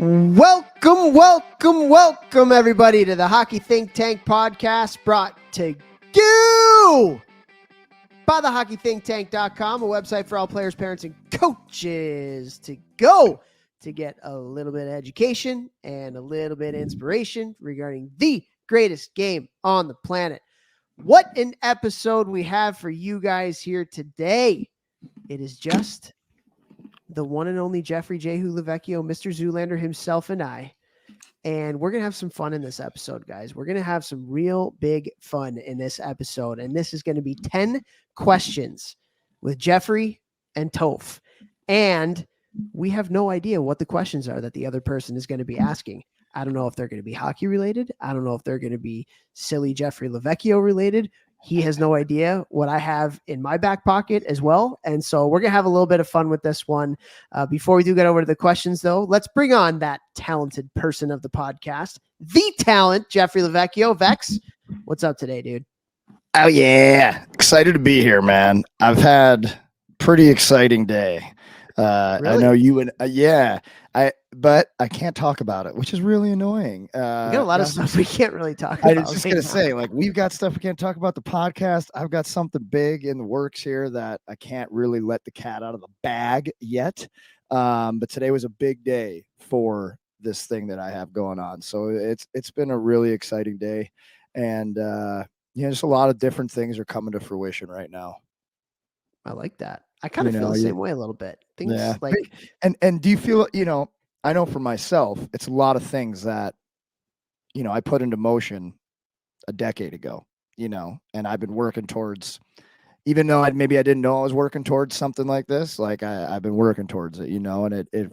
Welcome, everybody, to the Hockey Think Tank podcast, brought to you by thehockeythinktank.com, a website for all players, parents, and coaches to go to get a little bit of education and a little bit of inspiration regarding the greatest game on the planet. What an episode we have for you guys here today. It is just the one and only Jeffrey J. Hulavecchio, Mr. Zoolander himself, and I. And we're going to have some fun in this episode, guys. We're going to have some real big fun in this episode. And this is going to be 10 questions with Jeffrey and Toph. And we have no idea what the questions are that the other person is going to be asking. I don't know if they're going to be hockey related. I don't know if they're going to be silly Jeffrey Lavecchio related. He has no idea what I have in my back pocket as well. And so we're going to have a little bit of fun with this one. Before we do get over to the questions, though, let's bring on that talented person of the podcast, the talent, Jeffrey Lavecchio. Vex, what's up today, dude? Oh, yeah. Excited to be here, man. I've had a pretty exciting day. Really? I know you and but I can't talk about it, which is really annoying. We got a lot of stuff we can't really talk I about. was just gonna say, like, we've got stuff we can't talk about the podcast. I've got something big in the works here that I can't really let the cat out of the bag yet. But today was a big day for this thing that I have going on. So it's been a really exciting day, and just a lot of different things are coming to fruition right now. I like that. I kind of feel the same way a little bit. Things like, and do you feel, I know for myself, it's a lot of things that, I put into motion a decade ago, and I've been working towards, even though maybe I didn't know I was working towards something like this, like I've been working towards it, and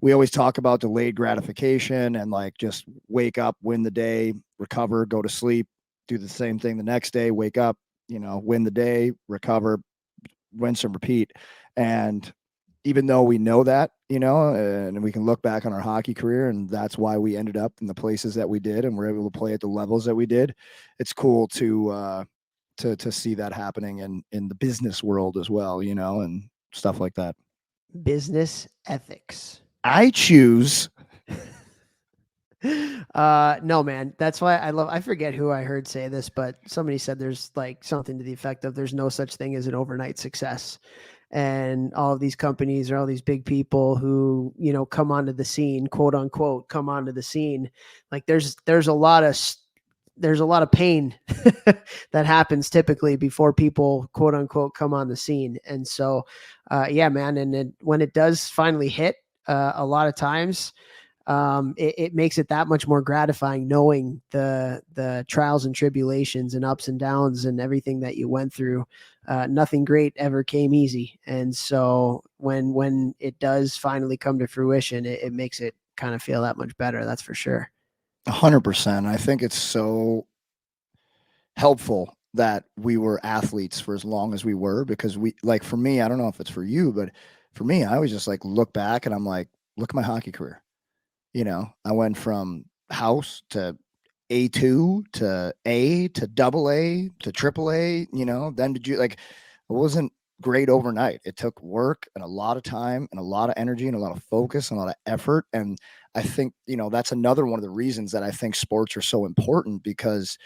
we always talk about delayed gratification and like just wake up, win the day, recover, go to sleep, do the same thing the next day, wake up, win the day, recover, rinse and repeat. And even though we know that, and we can look back on our hockey career, and that's why we ended up in the places that we did and we're able to play at the levels that we did, it's cool to see that happening in the business world as well, and stuff like that. Business ethics. I choose. No, man, that's why I forget who I heard say this, but somebody said there's like something to the effect of there's no such thing as an overnight success. And all of these companies or all these big people who, come onto the scene, quote unquote, come onto the scene. Like there's a lot of pain that happens typically before people, quote unquote, come on the scene. And so, yeah, man. And when it does finally hit, a lot of times, it makes it that much more gratifying knowing the trials and tribulations and ups and downs and everything that you went through. Nothing great ever came easy. And so when it does finally come to fruition, it makes it kind of feel that much better. That's for sure. 100%. I think it's so helpful that we were athletes for as long as we were, because for me, I don't know if it's for you, but for me, I always just like look back and I'm like, look at my hockey career. I went from house to A2 to A to double A to triple A, then it wasn't great overnight. It took work and a lot of time and a lot of energy and a lot of focus and a lot of effort. And I think, that's another one of the reasons that I think sports are so important, because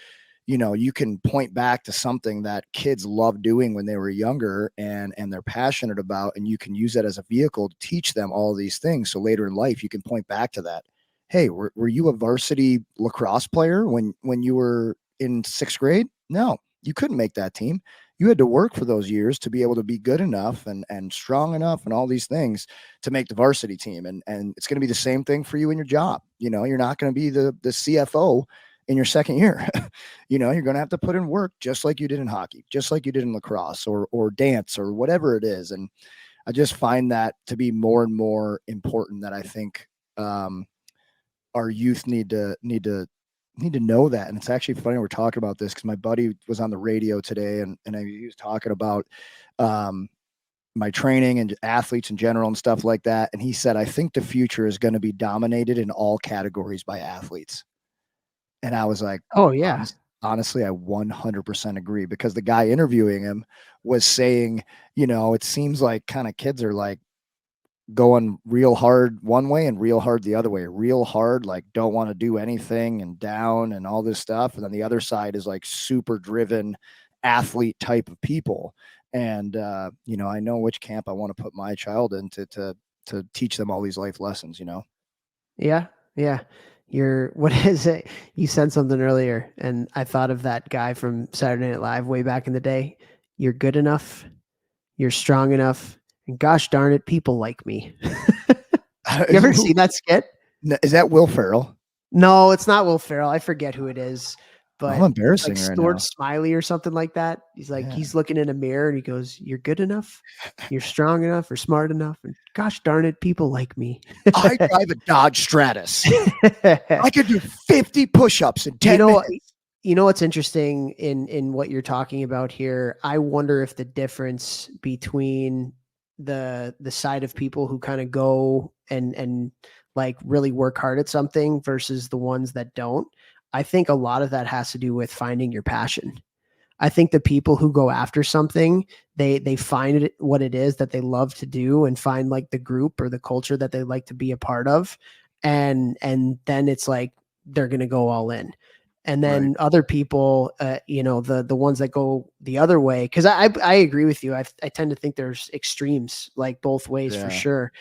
you can point back to something that kids love doing when they were younger and they're passionate about, and you can use that as a vehicle to teach them all these things. So later in life, you can point back to that. Hey, were you a varsity lacrosse player when you were in 6th grade? No, you couldn't make that team. You had to work for those years to be able to be good enough and strong enough and all these things to make the varsity team. And it's going to be the same thing for you in your job. You're not going to be the CFO in your second year. You're going to have to put in work just like you did in hockey, just like you did in lacrosse or dance or whatever it is. And I just find that to be more and more important, that I think our youth need to know that. And it's actually funny we're talking about this, because my buddy was on the radio today and he was talking about my training and athletes in general and stuff like that. And he said, I think the future is going to be dominated in all categories by athletes. And I was like, oh, yeah. Honestly, I 100% agree, because the guy interviewing him was saying, it seems like kind of kids are like going real hard one way and real hard the other way. Real hard, like don't want to do anything and down and all this stuff. And then the other side is like super driven athlete type of people. And I know which camp I want to put my child in to teach them all these life lessons, Yeah. Yeah. What is it? You said something earlier, and I thought of that guy from Saturday Night Live way back in the day. You're good enough. You're strong enough. And gosh darn it, people like me. You ever see that skit? Is that Will Ferrell? No, it's not Will Ferrell. I forget who it is, I'm but it's embarrassing like right Stuart now. Smiley or something like that. He's like, Yeah. he's looking in a mirror and he goes, "You're good enough. You're strong enough or smart enough. And gosh darn it, people like me." I drive a Dodge Stratus. I could do 50 push-ups in 10 minutes. You know what's interesting in what you're talking about here? I wonder if the difference between the side of people who kind of go and like really work hard at something versus the ones that don't. I think a lot of that has to do with finding your passion. I think the people who go after something, they find it what it is that they love to do and find like the group or the culture that they like to be a part of. And then it's like they're gonna go all in. And then Right. other people, the ones that go the other way, because I agree with you. I tend to think there's extremes like both ways for Yeah. sure.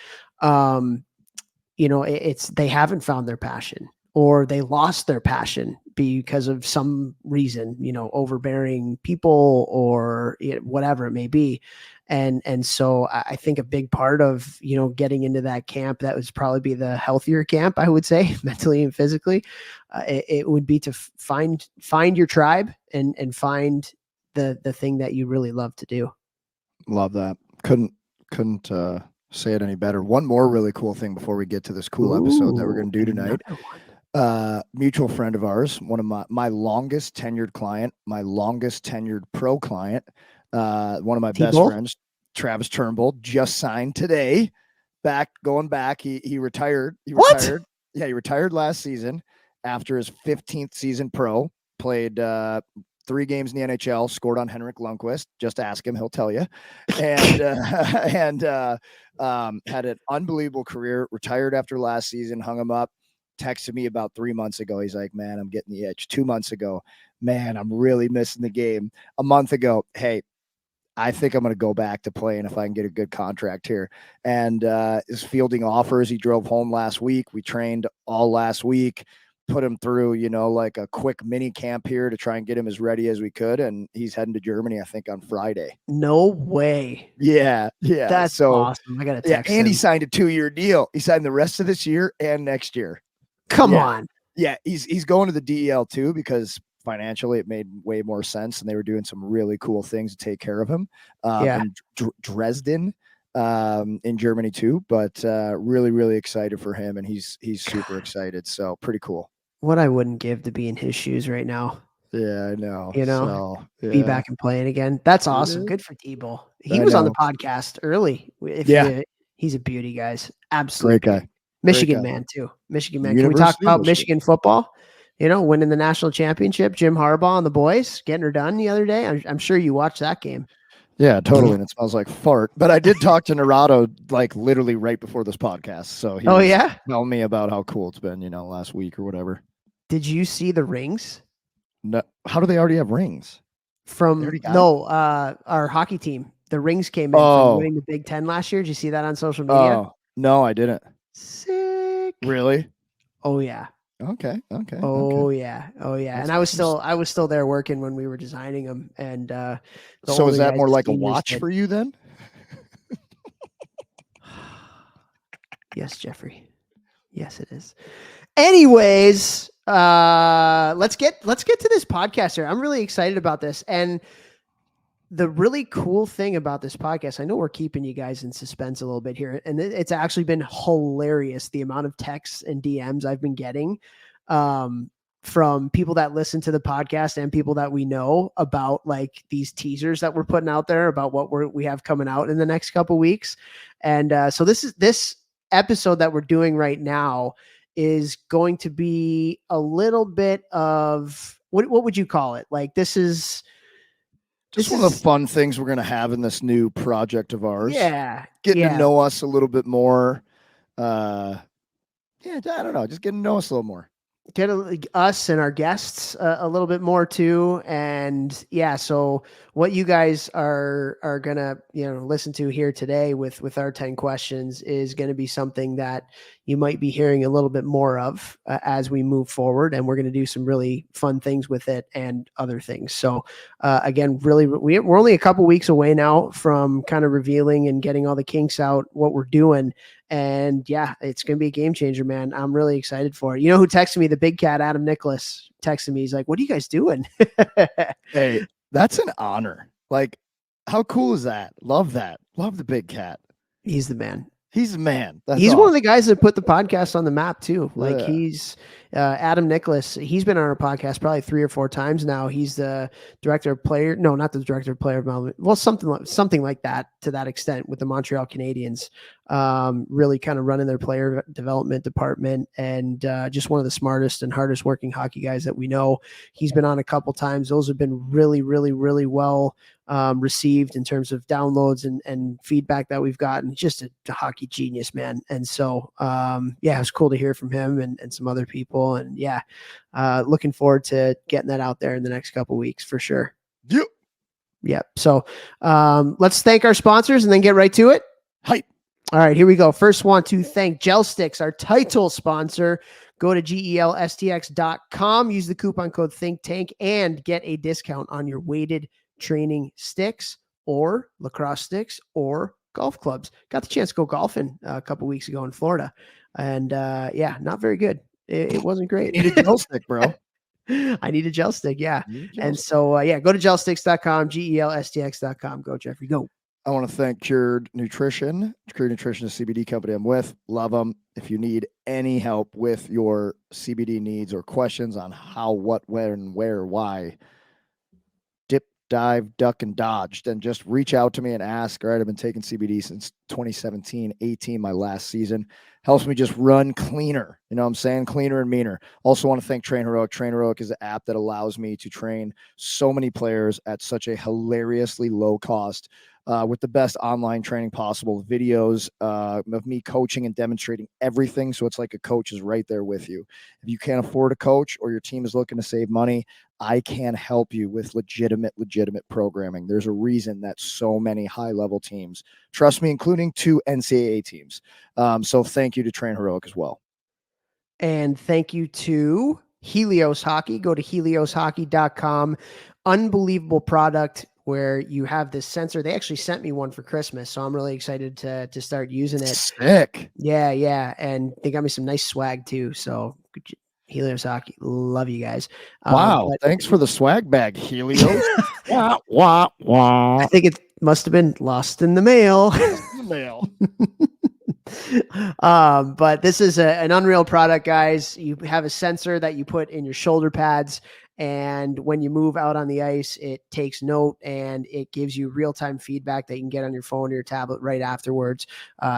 It's they haven't found their passion or they lost their passion because of some reason, overbearing people or whatever it may be. And so I think a big part of, getting into that camp, that would probably be the healthier camp, I would say, mentally and physically. It would be to find your tribe and find the thing that you really love to do. Love that. Couldn't say it any better. One more really cool thing before we get to this cool episode that we're going to do tonight. Mutual friend of ours, one of my longest tenured client, my longest tenured pro client, one of my best friends, Travis Turnbull, just signed today. Going back. He retired. Retired. Yeah, he retired last season after his 15th season pro. Played 3 games in the NHL, scored on Henrik Lundqvist. Just ask him, he'll tell you. And had an unbelievable career. Retired after last season, hung him up. Texted me about 3 months ago. He's like, "Man, I'm getting the itch." 2 months ago, "Man, I'm really missing the game." A month ago, "Hey, I think I'm going to go back to playing if I can get a good contract here." And is fielding offers. He drove home last week. We trained all last week, put him through, like a quick mini camp here to try and get him as ready as we could. And he's heading to Germany, I think, on Friday. No way. Yeah. That's awesome. I got to text him. And he signed a 2-year deal. He signed the rest of this year and next year. Come on. Yeah, he's going to the DEL too because financially it made way more sense, and they were doing some really cool things to take care of him. In Dresden, in Germany too. But really, really excited for him, and he's super excited. So pretty cool. What I wouldn't give to be in his shoes right now. Yeah, I know. So, be back and playing again. That's awesome. Good for Tebow. He was on the podcast early. He's a beauty, guys. Absolutely. Great guy. Michigan man too. Michigan man. Can we talk about Michigan football? Winning the national championship, Jim Harbaugh and the boys getting her done the other day. I'm sure you watched that game. Yeah, totally. And it smells like fart. But I did talk to Narado like literally right before this podcast. So he was telling me about how cool it's been, last week or whatever. Did you see the rings? No. How do they already have rings? Our hockey team. The rings came in from winning the Big Ten last year. Did you see that on social media? Oh, no, I didn't. Sick. Really? Oh yeah. Okay. Oh yeah. And I was still there working when we were designing them. And so is that more like a watch for you then? Yes, Jeffrey. Yes, it is. Anyways, let's get to this podcast here. I'm really excited about this. And the really cool thing about this podcast, I know we're keeping you guys in suspense a little bit here, and it's actually been hilarious, the amount of texts and DMs I've been getting from people that listen to the podcast and people that we know about like these teasers that we're putting out there about what we have coming out in the next couple weeks. And so this episode that we're doing right now is going to be a little bit of what would you call it? Like this is Just one of the fun things we're going to have in this new project of ours. Yeah. Getting to know us a little bit more. I don't know. Just getting to know us a little more. Get us and our guests a little bit more too. And yeah, so what you guys are gonna listen to here today with our 10 questions is going to be something that you might be hearing a little bit more of as we move forward, and we're going to do some really fun things with it and other things. So again, really, we're only a couple weeks away now from kind of revealing and getting all the kinks out, what we're doing. And yeah, it's going to be a game changer, man. I'm really excited for it. You know who texted me? The big cat, Adam Nicholas, texted me. He's like, what are you guys doing? Hey, that's an honor. Like, how cool is that? Love that. Love the big cat. He's the man. He's the man. He's awesome. One of the guys that put the podcast on the map too. Like he's Adam Nicholas. He's been on our podcast probably 3 or 4 times now. He's the director of player. No, not the director of player development. Well, something like that to that extent with the Montreal Canadiens. Really kind of running their player development department, and just one of the smartest and hardest working hockey guys that we know. He's been on a couple times. Those have been really, really, really well received in terms of downloads and feedback that we've gotten. Just a hockey genius, man. And so, it was cool to hear from him and some other people. And looking forward to getting that out there in the next couple weeks for sure. Yep. So let's thank our sponsors and then get right to it. Hype. All right, here we go. First, want to thank Gel Sticks, our title sponsor. Go to GELSTX.com, use the coupon code ThinkTank, and get a discount on your weighted training sticks or lacrosse sticks or golf clubs. Got the chance to go golfing a couple weeks ago in Florida, and not very good. It wasn't great. You need a gel stick, bro. I need a gel stick, yeah. And so, go to gelsticks.com, GELSTX.com. Go, Jeffrey, go. I want to thank Cured Nutrition. Cured Nutrition is a CBD company I'm with. Love them. If you need any help with your CBD needs or questions on how, what, when, where, why, dip, dive, duck, and dodge, then just reach out to me and ask. All right, I've been taking CBD since 2017, 18, my last season. Helps me just run cleaner. You know what I'm saying? Cleaner and meaner. Also want to thank Train Heroic. Train Heroic is an app that allows me to train so many players at such a hilariously low cost. With the best online training possible, videos of me coaching and demonstrating everything. So it's like a coach is right there with you. If you can't afford a coach or your team is looking to save money, I can help you with legitimate programming. There's a reason that so many high-level teams trust me, including 2 NCAA teams. So thank you to Train Heroic as well. And thank you to Helios Hockey. Go to helioshockey.com. Unbelievable product where you have this sensor. They actually sent me one for Christmas, so I'm really excited to start using it. Sick. Yeah. And they got me some nice swag too. So Helios Hockey, love you guys. Wow. Thanks for the swag bag, Helios. Wah. I think it must have been lost in the mail. But this is an unreal product, guys. You have a sensor that you put in your shoulder pads, and when you move out on the ice, it takes note and it gives you real-time feedback that you can get on your phone or your tablet right afterwards.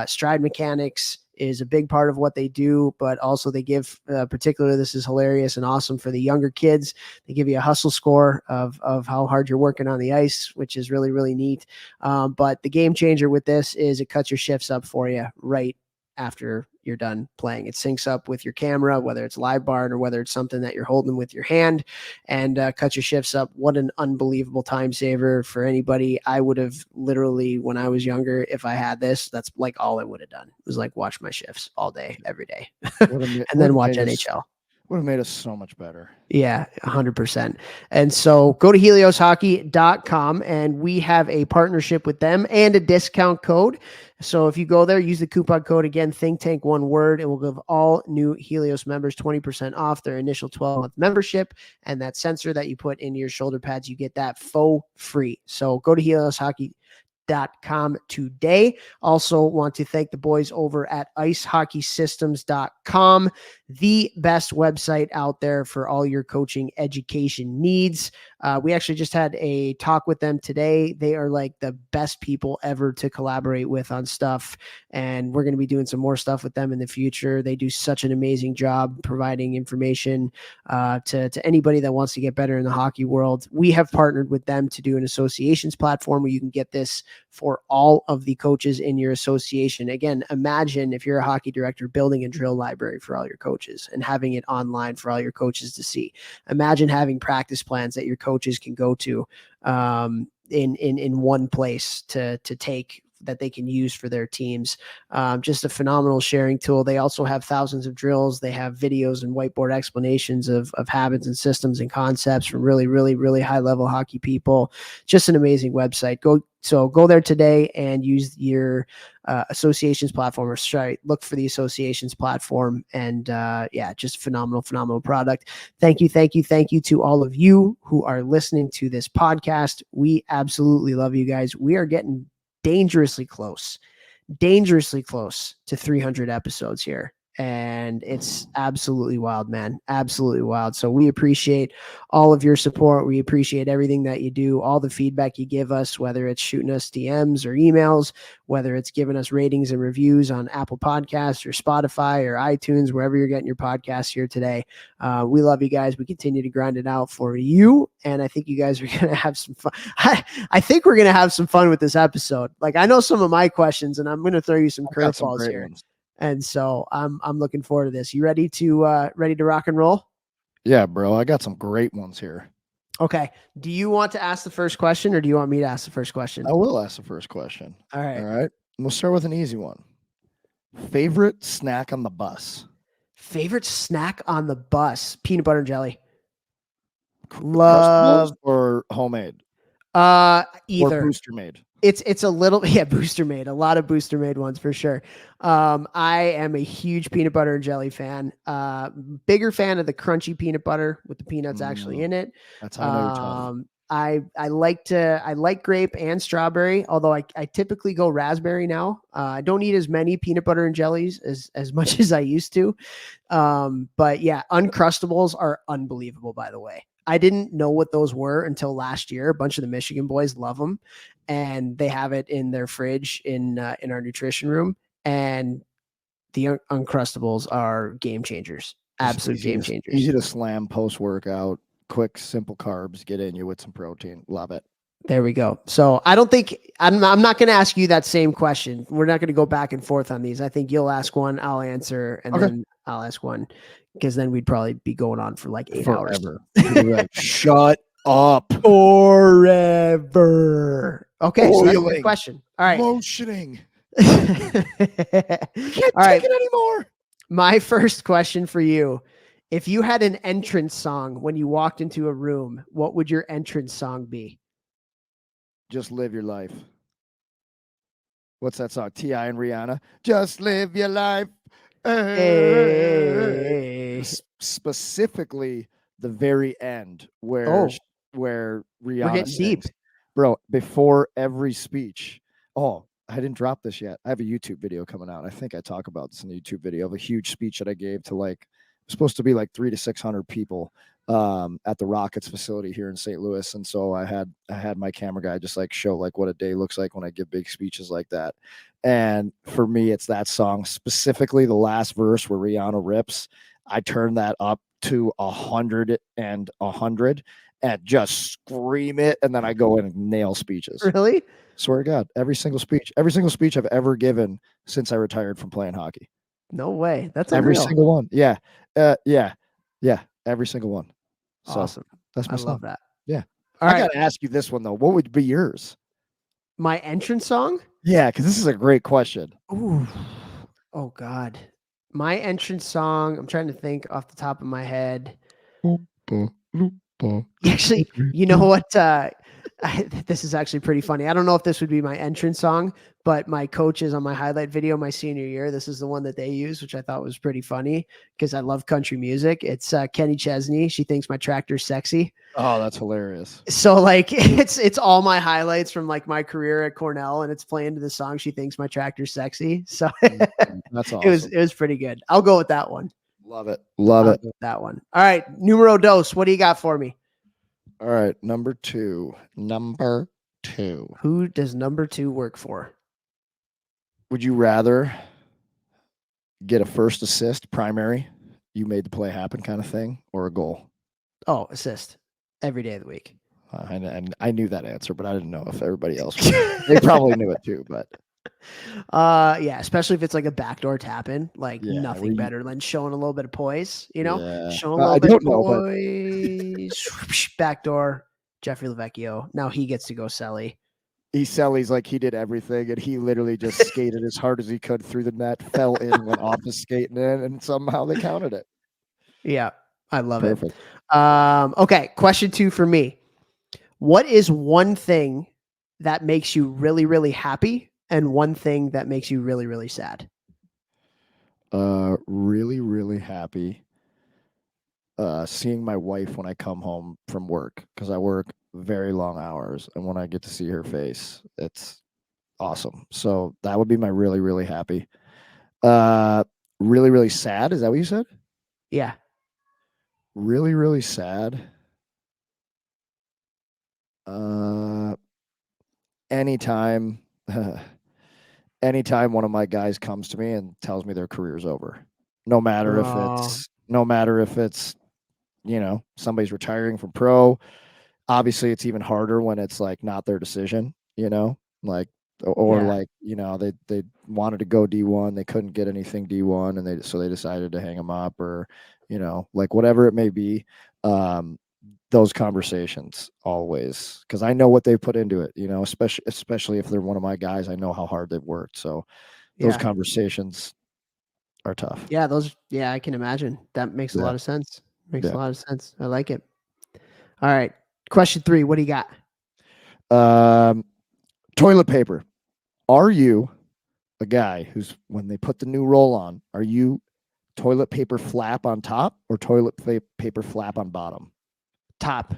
Stride mechanics is a big part of what they do, but also they give, particularly, this is hilarious and awesome for the younger kids. They give you a hustle score of how hard you're working on the ice, which is really, really neat. But the game changer with this is it cuts your shifts up for you right after you're done playing. It syncs up with your camera, whether it's live bar or whether it's something that you're holding with your hand, and cuts your shifts up. What an unbelievable time saver for anybody. I would have literally, when I was younger, if I had this, that's like all I would have done. It was like watch my shifts all day, every day, and then watch NHL. Would have made us so much better. Yeah, 100%. And so go to helioshockey.com, and we have a partnership with them and a discount code. So if you go there, use the coupon code, again, ThinkTank, one word. It will give all new Helios members 20% off their initial 12-month membership. And that sensor that you put into your shoulder pads, you get that for free. So go to helioshockey.com today. Also want to thank the boys over at icehockeysystems.com. the best website out there for all your coaching education needs. We actually just had a talk with them today. They are like the best people ever to collaborate with on stuff. And we're going to be doing some more stuff with them in the future. They do such an amazing job providing information to anybody that wants to get better in the hockey world. We have partnered with them to do an associations platform where you can get this for all of the coaches in your association. Again, imagine if you're a hockey director building a drill library for all your coaches and having it online for all your coaches to see. Imagine having practice plans that your coaches can go to in one place to take that they can use for their teams. Just a phenomenal sharing tool. They also have thousands of drills. They have videos and whiteboard explanations of habits and systems and concepts from really, really, really high level hockey people. Just an amazing website. Go there today and use your associations platform, or look for the associations platform. And just phenomenal product. Thank you to all of you who are listening to this podcast. We absolutely love you guys. We are getting dangerously close to 300 episodes here. And it's absolutely wild, man. Absolutely wild. So we appreciate all of your support. We appreciate everything that you do, all the feedback you give us, whether it's shooting us DMs or emails, whether it's giving us ratings and reviews on Apple Podcasts or Spotify or iTunes, wherever you're getting your podcasts here today. We love you guys. We continue to grind it out for you. And I think you guys are going to have some fun. I think we're going to have some fun with this episode. Like, I know some of my questions, and I'm going to throw you some curveballs here. Ones. And so I'm looking forward to this. You ready to rock and roll? Yeah, bro. I got some great ones here. Okay. Do you want to ask the first question, or do you want me to ask the first question? I will ask the first question. All right. All right. We'll start with an easy one. Favorite snack on the bus? Favorite snack on the bus? Peanut butter and jelly. Love or homemade? Either. Or booster made. It's a little, booster made, a lot of booster made ones for sure. I am a huge peanut butter and jelly fan. Bigger fan of the crunchy peanut butter with the peanuts actually in it. That's how I know you're talking. I like grape and strawberry, although I typically go raspberry now. I don't eat as many peanut butter and jellies as much as I used to. But yeah, Uncrustables are unbelievable, by the way. I didn't know what those were until last year. A bunch of the Michigan boys love them, and they have it in their fridge in our nutrition room. And the Uncrustables are game changers, absolute game changers. Easy to slam post workout, quick, simple carbs, get in you with some protein. Love it. There we go. So I'm not going to ask you that same question. We're not going to go back and forth on these. I think you'll ask one, I'll answer, and then I'll ask one, because then we'd probably be going on for like 8 hours. Like, shut up. Forever. Okay, so that's a good question. All right. Motioning. Can't take it anymore. My first question for you. If you had an entrance song when you walked into a room, what would your entrance song be? Just live your life. What's that song? T.I. and Rihanna. Just live your life. Hey. Specifically, the very end where Rihanna We're getting sings. deep. Bro, before every speech. Oh, I didn't drop this yet. I have a YouTube video coming out. I think I talk about this in the YouTube video of a huge speech that I gave to supposed to be like 300 to 600 people at the Rockets facility here in St. Louis. And so I had my camera guy just show what a day looks like when I give big speeches like that. And for me, it's that song, specifically the last verse where Rihanna rips. I turn that up to 100 and just scream it. And then I go in and nail speeches. Really? Swear to God, every single speech I've ever given since I retired from playing hockey. No way. That's every single one. Yeah. Every single one. So awesome. That's my I song. love that. Yeah. All right. I got to ask you this one though. What would be yours? My entrance song? Yeah, because this is a great question. Ooh. Oh God. My entrance song, I'm trying to think off the top of my head. Actually, you know what? This is actually pretty funny. I don't know if this would be my entrance song, but my coaches on my highlight video my senior year, this is the one that they use, which I thought was pretty funny because I love country music. It's Kenny Chesney. She thinks my tractor's sexy. Oh, that's hilarious. So it's all my highlights from my career at Cornell, and it's playing to the song She Thinks My Tractor's Sexy. So that's awesome. It was pretty good. I'll go with that one. Love it. Love I'll it. go with that one. All right, numero dos. What do you got for me? All right, number two. Who does number 2 work for? Would you rather get a first assist, primary, you made the play happen kind of thing, or a goal? Oh, assist every day of the week. And I knew that answer, but I didn't know if everybody else would. They probably knew it too, but Yeah, especially if it's like a backdoor tap in, like yeah, nothing better than showing a little bit of poise, yeah. showing a little I bit of don't know, but poise. Backdoor, Jeffrey Lavecchio. Now he gets to go Selly. Selly's like he did everything, and he literally just skated as hard as he could through the net, fell in, went off his skating in, and somehow they counted it. Yeah, I love Perfect. it. Okay, question 2 for me. What is one thing that makes you really, really happy and one thing that makes you really, really sad? Really, really happy seeing my wife when I come home from work, because I work very long hours, and when I get to see her face, it's awesome. So that would be my really, really happy. Really, really sad. Is that what you said? Yeah. Really, really sad. Anytime, anytime one of my guys comes to me and tells me their career's over, no matter if Oh, it's, no matter if it's, somebody's retiring from pro. Obviously, it's even harder when it's like not their decision, like, or yeah. like, they wanted to go D1, they couldn't get anything D1, and they decided to hang them up, or, like whatever it may be. Those conversations always, because I know what they put into it, especially if they're one of my guys, I know how hard they've worked. So those Yeah. conversations are tough. Yeah, I can imagine. That makes a Yeah. lot of sense. Makes a Yeah. lot of sense. I like it. All right. Question 3. What do you got? Toilet paper. Are you a guy who's, when they put the new roll on, are you toilet paper flap on top or toilet paper flap on bottom? Top.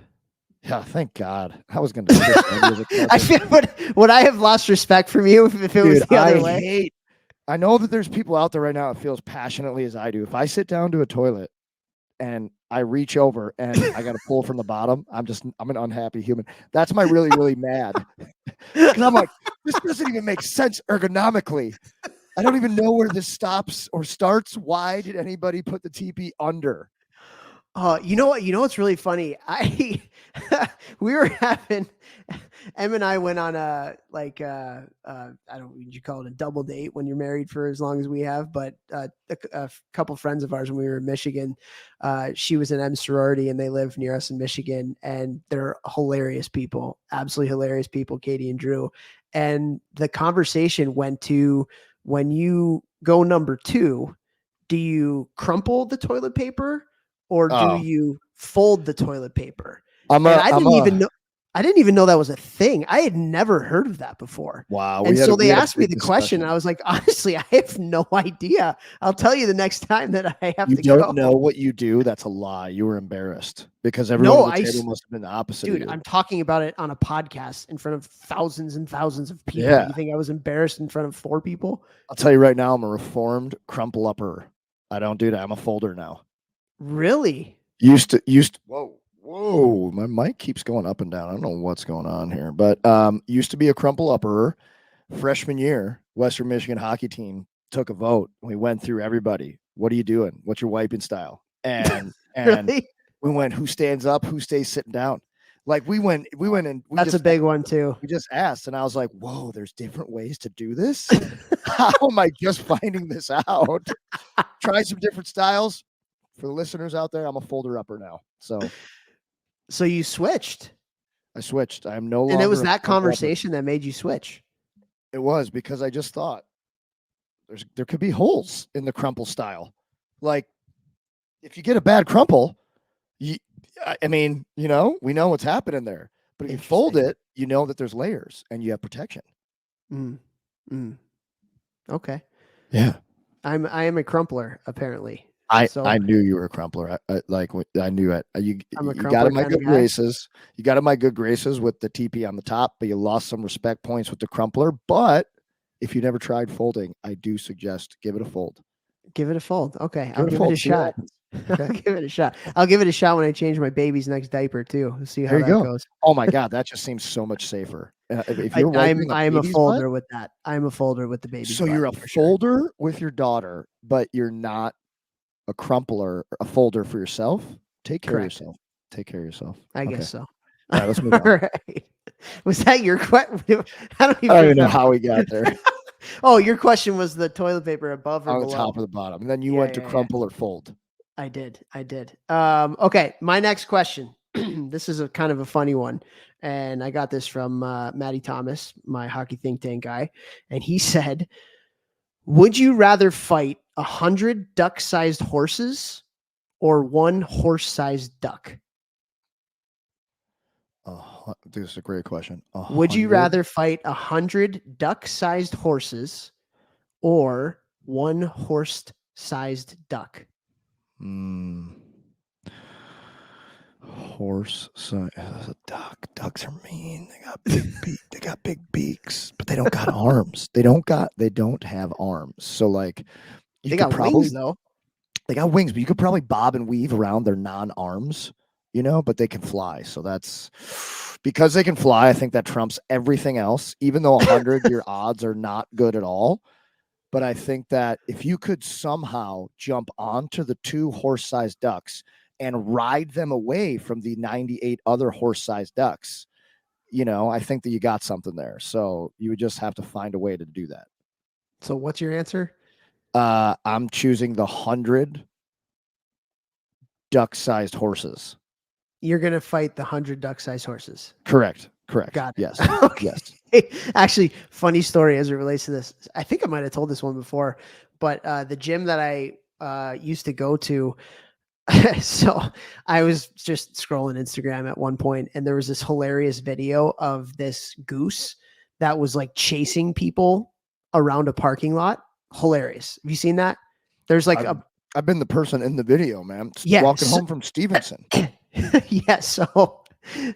Yeah, thank God. I was going to piss on you as a I question. feel would I have lost respect from you if it was Dude, the other way? I know that there's people out there right now that feel as passionately as I do. If I sit down to a toilet and I reach over and I got to pull from the bottom, I'm an unhappy human. That's my really, really mad. Because I'm like, this doesn't even make sense ergonomically. I don't even know where this stops or starts. Why did anybody put the TP under? You know what? You know what's really funny? We were having Em and I went on a I don't would you call it a double date when you're married for as long as we have, but a couple friends of ours when we were in Michigan, she was in M sorority and they live near us in Michigan, and they're hilarious people, absolutely hilarious people, Katie and Drew, and the conversation went to when you go number 2, do you crumple the toilet paper or do Oh, you fold the toilet paper? I'm And a, I'm a, I didn't even know that was a thing. I had never heard of that before. wow. And so We they had a asked me big the question. discussion. And I was like, honestly, I have no idea. I'll tell you the next time that I have You to don't go. know what you do. That's a lie. You were embarrassed because everyone No, at the table must have been the opposite of dude, you. I'm talking about it on a podcast in front of thousands and thousands of people. Yeah. You think I was embarrassed in front of 4 people? I'll tell you right now, I'm a reformed crumple upper. I don't do that. I'm a folder now. Really? Used to, whoa. My mic keeps going up and down. I don't know what's going on here, but used to be a crumple upper. Freshman year, Western Michigan hockey team took a vote. We went through everybody. What are you doing? What's your wiping style? And Really? we went, who stands up, who stays sitting down. Like we went and That's a big one too. we just asked, and I was like, whoa, there's different ways to do this. How am I just finding this out? Try some different styles. For the listeners out there, I'm a folder upper now. So you switched. I switched. I am no longer. And it was a that crumple upper. conversation that made you switch. It was because I just thought there could be holes in the crumple style. Like if you get a bad crumple, I mean, we know what's happening there. But if you fold it, you know that there's layers and you have protection. Okay. Yeah. I am a crumpler apparently. I knew you were a crumpler. I knew it. You got in my good graces. You got in my good graces with the TP on the top, but you lost some respect points with the crumpler. But if you never tried folding, I do suggest give it a fold. Give it a fold. Okay, Give I'll it a give it fold, a see what shot. happens. I'll Okay. give it a shot. I'll give it a shot when I change my baby's next diaper too. We'll see how There you that go. goes. Oh my God, that just seems so much safer. If you're I'm wiping a I'm a baby's butt, folder with that. I'm a folder with the baby's so butt you're a for sure. folder with your daughter, but you're not a crumpler, a folder for yourself. Take care Correct. of yourself. Take care of yourself. I Okay. guess so. All right, let's move All on. right. Was that your question? I don't I don't even know remember. how we got there. Oh, your question was the toilet paper above or On the below? top or the bottom. And then you Yeah, went to yeah, yeah. crumple or fold. I did. Okay, my next question. This is a kind of a funny one, and I got this from Matty Thomas, my hockey think tank guy, and he said, "Would you rather fight 100 duck-sized horses or one horse-sized duck?" Oh, this is a great question. Would you 100. rather fight 100 duck-sized horses or one horse-sized duck? Hmm. Horse, so a duck. Ducks are mean. They got they got big beaks, but they don't got arms. They don't have arms. So like you They could got probably wings though. they got wings, but you could probably bob and weave around their non-arms, but they can fly. So that's because they can fly, I think that trumps everything else. Even though 100, your odds are not good at all. But I think that if you could somehow jump onto the 2 horse-sized ducks and ride them away from the 98 other horse-sized ducks, I think that you got something there. So you would just have to find a way to do that. So what's your answer? I'm choosing the 100 duck-sized horses. You're going to fight the 100 duck-sized horses. Correct. Got it. Yes. Okay. Yes. Actually, funny story as it relates to this. I think I might have told this one before, but the gym that I used to go to, so I was just scrolling Instagram at one point, and there was this hilarious video of this goose that was like chasing people around a parking lot. Hilarious. Have you seen that? There's like I've been the person in the video, man. Yeah, Walking home from Stevenson. yeah.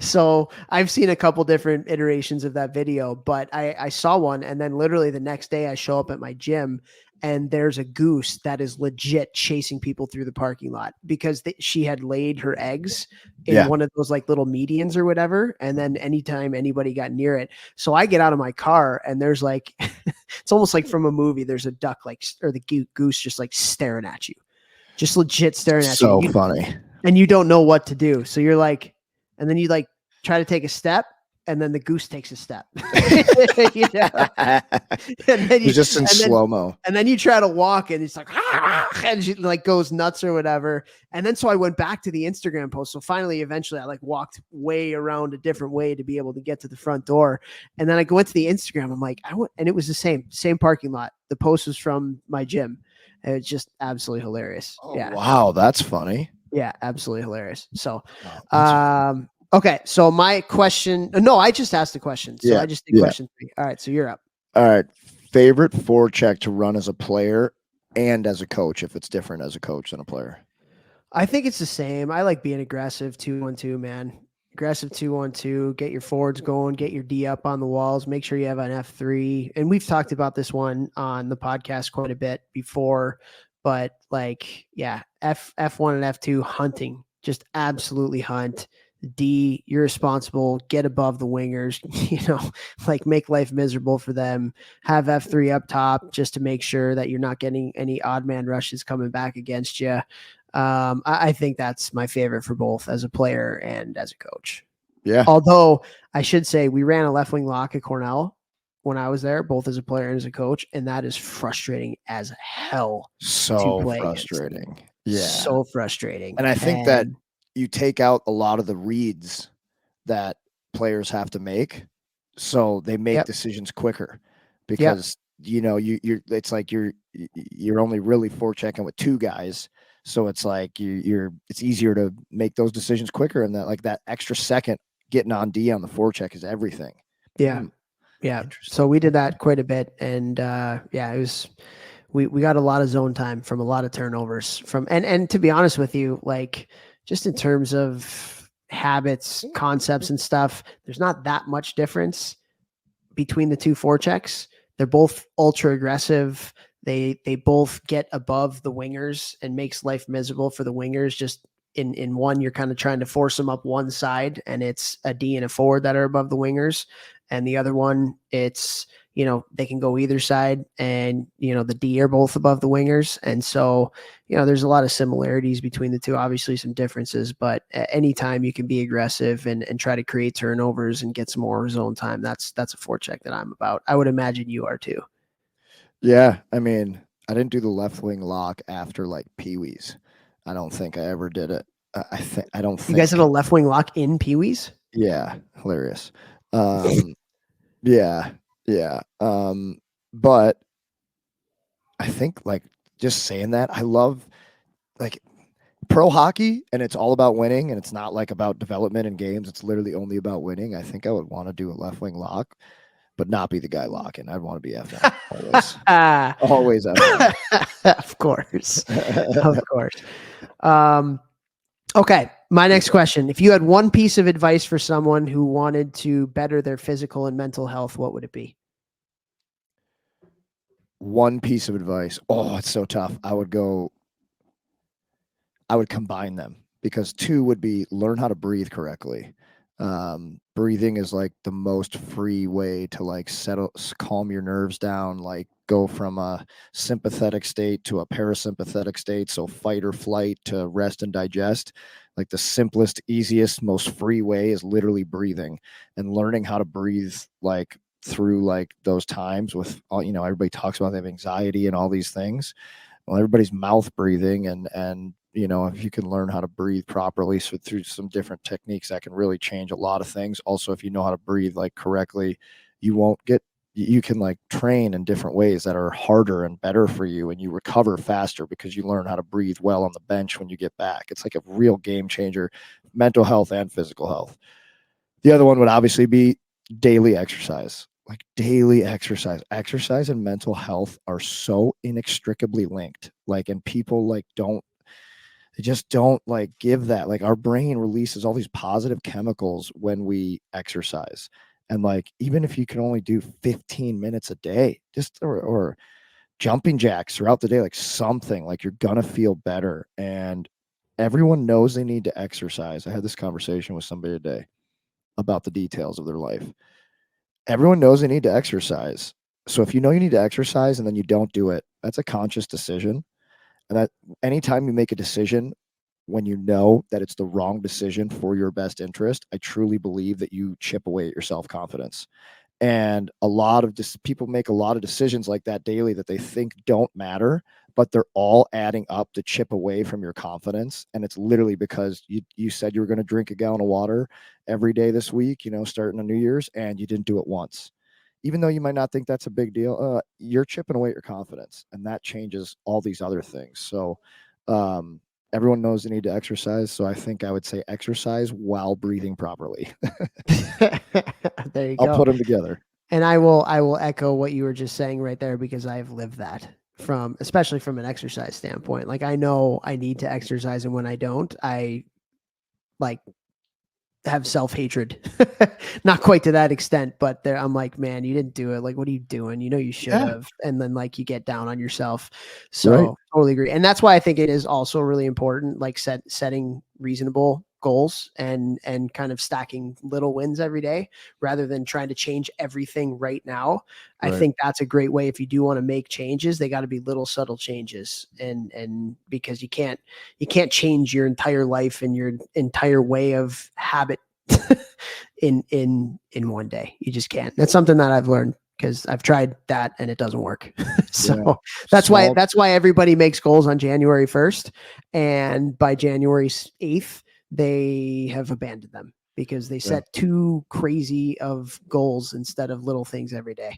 So I've seen a couple different iterations of that video, but I saw one, and then literally the next day I show up at my gym and there's a goose that is legit chasing people through the parking lot because she had laid her eggs in one of those like little medians or whatever. And then anytime anybody got near it, so I get out of my car and there's like, it's almost like from a movie. There's a duck or the goose just like staring at you, just legit staring at you. So funny. And you don't know what to do. So you're like, and then you like try to take a step, and then the goose takes a step. And then He's just in slow-mo. And then you try to walk, and it's like, and she like goes nuts or whatever. And then so I went back to the Instagram post. So finally, eventually, I like walked way around a different way to be able to get to the front door. And then I go into the Instagram. I'm like, and it was the same parking lot. The post was from my gym. And it's just absolutely hilarious. Oh, yeah. Wow, that's funny. Yeah, absolutely hilarious. So, okay. So my question, no, I just asked the question. So I just did question 3. All right. So you're up. All right. Favorite forecheck to run as a player and as a coach, if it's different as a coach than a player? I think it's the same. I like being aggressive 2-1-2, man. Aggressive 2-1-2, get your forwards going, get your D up on the walls, make sure you have an F3. And we've talked about this one on the podcast quite a bit before, but like, yeah, F1 and F2 hunting, just absolutely hunt. D, you're responsible, get above the wingers, like make life miserable for them. Have F3 up top just to make sure that you're not getting any odd man rushes coming back against you. I think that's my favorite for both as a player and as a coach. Yeah. Although I should say we ran a left wing lock at Cornell when I was there, both as a player and as a coach, and that is frustrating as hell. So frustrating. Against. Yeah. So frustrating. And I think that you take out a lot of the reads that players have to make, so they make decisions quicker because you're it's like you're only really forechecking with 2 guys, so it's like it's easier to make those decisions quicker, and that extra second getting on D on the forecheck is everything. Yeah. So we did that quite a bit, and it was. We got a lot of zone time from a lot of turnovers from and to be honest with you, like just in terms of habits, concepts and stuff, there's not that much difference between the 2 forechecks. They're both ultra aggressive. They both get above the wingers and makes life miserable for the wingers. Just in one, you're kind of trying to force them up one side, and it's a D and a forward that are above the wingers, and the other one, it's they can go either side, and the D are both above the wingers, and so there's a lot of similarities between the two. Obviously, some differences, but at any time you can be aggressive and try to create turnovers and get some more zone time. That's a forecheck that I'm about. I would imagine you are too. Yeah, I mean, I didn't do the left wing lock after like Pee-wees. I don't think I ever did it. I don't You guys think. have a left wing lock in Pee Wee's? Yeah, hilarious. Yeah, yeah. But I think like just saying that, I love like pro hockey, and it's all about winning, and it's not like about development in games. It's literally only about winning. I think I would want to do a left wing lock, but not be the guy locking. I'd want to be FM always, always FM. Of course. Of course. Okay. My next question. If you had one piece of advice for someone who wanted to better their physical and mental health, what would it be? One piece of advice. Oh, it's so tough. I would combine them, because two would be learn how to breathe correctly. Breathing is like the most free way to like calm your nerves down, like go from a sympathetic state to a parasympathetic state. So fight or flight to rest and digest. Like the simplest, easiest, most free way is literally breathing, and learning how to breathe like through like those times with all, everybody talks about they have anxiety and all these things. Well, everybody's mouth breathing, and if you can learn how to breathe properly, so through some different techniques, that can really change a lot of things. Also, if you know how to breathe like correctly, you can like train in different ways that are harder and better for you, and you recover faster because you learn how to breathe well on the bench when you get back. It's like a real game changer, mental health and physical health. The other one would obviously be daily exercise. Like daily exercise and mental health are so inextricably linked. Like, and people like they just don't like give that. Like our brain releases all these positive chemicals when we exercise. And like, even if you can only do 15 minutes a day, just or jumping jacks throughout the day, like something, like you're gonna feel better. And everyone knows they need to exercise. I had this conversation with somebody today about the details of their life. Everyone knows they need to exercise. So if you know you need to exercise and then you don't do it, that's a conscious decision. And that anytime you make a decision when you know that it's the wrong decision for your best interest, I truly believe that you chip away at your self-confidence. And a lot of people make a lot of decisions like that daily that they think don't matter, but they're all adding up to chip away from your confidence. And it's literally because you said you were going to drink a gallon of water every day this week, starting on New Year's, and you didn't do it once. Even though you might not think that's a big deal, you're chipping away at your confidence, and that changes all these other things. So everyone knows they need to exercise. So I think I would say exercise while breathing properly. There you I'll go. put them together. And I will echo what you were just saying right there, because I've lived that, especially from an exercise standpoint. Like I know I need to exercise, and when I don't, I like have self-hatred. Not quite to that extent, but I'm like, man, you didn't do it. Like, what are you doing? You should have. And then like you get down on yourself. So Right. totally agree. And that's why I think it is also really important, like setting reasonable goals and kind of stacking little wins every day rather than trying to change everything right now. I Right. think that's a great way. If you do want to make changes, they got to be little subtle changes. And because you can't change your entire life and your entire way of habit in one day. You just can't. That's something that I've learned, because I've tried that and it doesn't work. So Yeah. that's why everybody makes goals on January 1st, and by January 8th they have abandoned them because they set too crazy of goals instead of little things every day.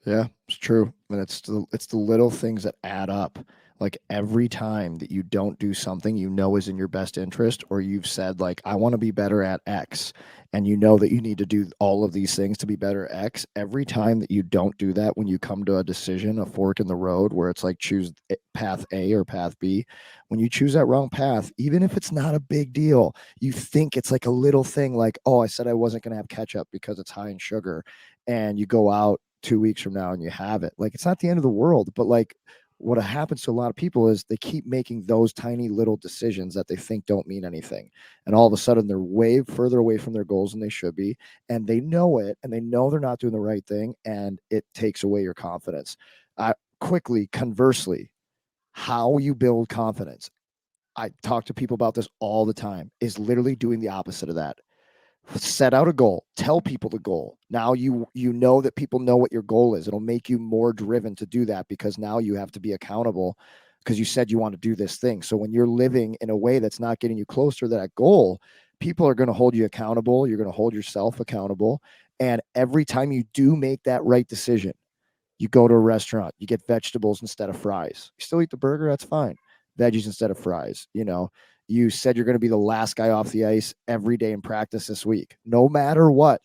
Yeah, it's true. And it's the little things that add up. Like every time that you don't do something you know is in your best interest, or you've said like, I want to be better at X, and you know that you need to do all of these things to be better at X. Every time that you don't do that, when you come to a decision, a fork in the road where it's like choose path A or path B, when you choose that wrong path, even if it's not a big deal, you think it's like a little thing like, oh, I said I wasn't going to have ketchup because it's high in sugar. And you go out 2 weeks from now and you have it. Like, it's not the end of the world, but like what happens to a lot of people is they keep making those tiny little decisions that they think don't mean anything. And all of a sudden they're way further away from their goals than they should be. And they know it, and they know they're not doing the right thing. And it takes away your confidence. Quickly, conversely, how you build confidence. I talk to people about this all the time, is literally doing the opposite of that. Set out a goal, tell people the goal. Now you know that people know what your goal is. It'll make you more driven to do that, because now you have to be accountable because you said you want to do this thing. So when you're living in a way that's not getting you closer to that goal, people are going to hold you accountable. You're going to hold yourself accountable. And every time you do make that right decision, you go to a restaurant, you get vegetables instead of fries. You still eat the burger, that's fine. Veggies instead of fries. You said you're going to be the last guy off the ice every day in practice this week. No matter what,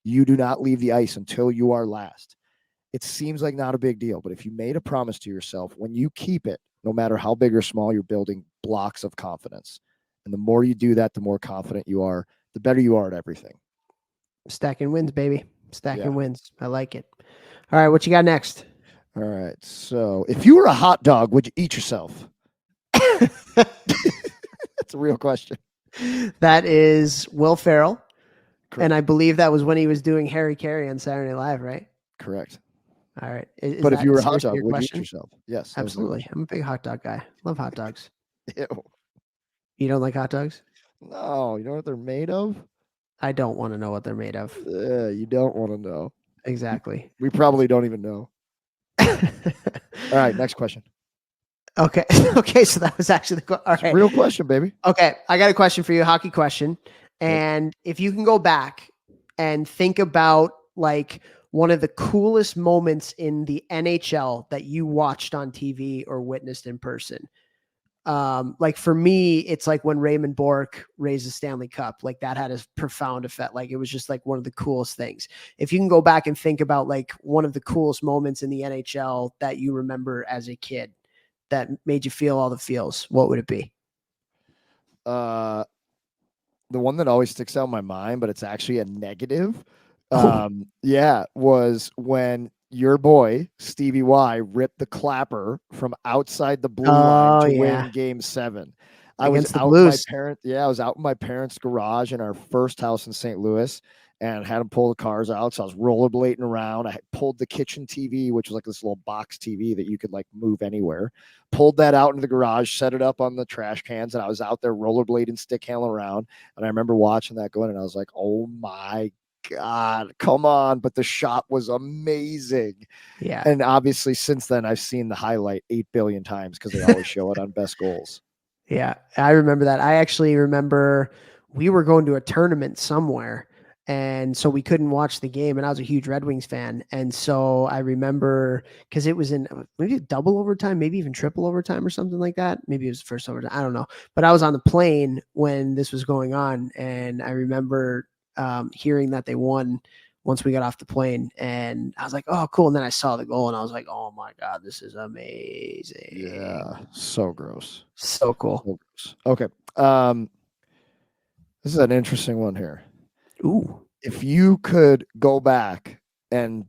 you do not leave the ice until you are last. It seems like not a big deal, but if you made a promise to yourself, when you keep it, no matter how big or small, you're building blocks of confidence. And the more you do that, the more confident you are, the better you are at everything. Stacking wins, baby. Stacking wins. I like it. All right, what you got next? All right. So if you were a hot dog, would you eat yourself? That's a real question. That is Will Ferrell. Correct. And I believe that was when he was doing Harry Carey on Saturday Night Live, right? Correct. All right. But if you were a hot dog, would you eat yourself? Yes. Absolutely. I'm a big hot dog guy. Love hot dogs. Ew. You don't like hot dogs? No. You know what they're made of? I don't want to know what they're made of. You don't want to know. Exactly. We probably don't even know. All right. Next question. Okay. Okay. So that was actually all right. Real question, baby. Okay. I got a question for you, a hockey question. And if you can go back and think about like one of the coolest moments in the NHL that you watched on TV or witnessed in person. Like for me, it's like when Raymond Bourque raised the Stanley Cup, like that had a profound effect. Like it was just like one of the coolest things. If you can go back and think about like one of the coolest moments in the NHL that you remember as a kid that made you feel all the feels, what would it be? The one that always sticks out in my mind, but it's actually a negative. Was when your boy Stevie Y ripped the clapper from outside the blue line to win Game 7. I was out in my parents' garage in our first house in St. Louis, and had them pull the cars out. So I was rollerblading around. I pulled the kitchen TV, which was like this little box TV that you could like move anywhere. Pulled that out into the garage, set it up on the trash cans, and I was out there rollerblading, stick handling around. And I remember watching that going, and I was like, oh my God, come on. But the shot was amazing. Yeah. And obviously since then I've seen the highlight 8 billion times because they always show it on Best Goals. Yeah, I remember that. I actually remember we were going to a tournament somewhere, and so we couldn't watch the game, and I was a huge Red Wings fan. And so I remember because it was in maybe double overtime, maybe even triple overtime or something like that. Maybe it was first overtime. I don't know. But I was on the plane when this was going on, and I remember hearing that they won once we got off the plane, and I was like, oh, cool. And then I saw the goal and I was like, oh my God, this is amazing. Yeah. So gross. So cool. So gross. Okay. This is an interesting one here. Ooh. If you could go back and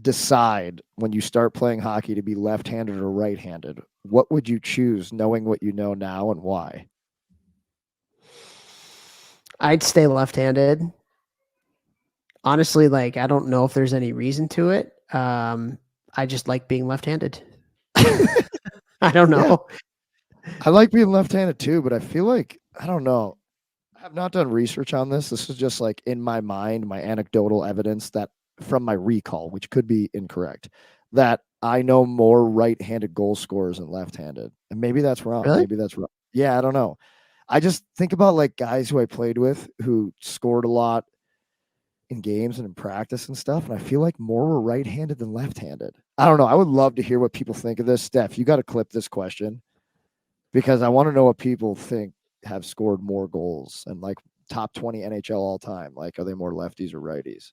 decide when you start playing hockey to be left-handed or right-handed, what would you choose knowing what you know now, and why? I'd stay left-handed. Honestly, like I don't know if there's any reason to it. I just like being left-handed. I don't know. Yeah. I like being left-handed too, but I feel like I don't know. I have not done research on this. This is just like in my mind, my anecdotal evidence that from my recall, which could be incorrect, that I know more right-handed goal scorers than left-handed. And maybe that's wrong. Really? Maybe that's wrong. Yeah, I don't know. I just think about like guys who I played with who scored a lot in games and in practice and stuff. And I feel like more were right-handed than left-handed. I don't know. I would love to hear what people think of this. Steph, you got to clip this question because I want to know what people think have scored more goals and like top 20 NHL all time. Like, are they more lefties or righties?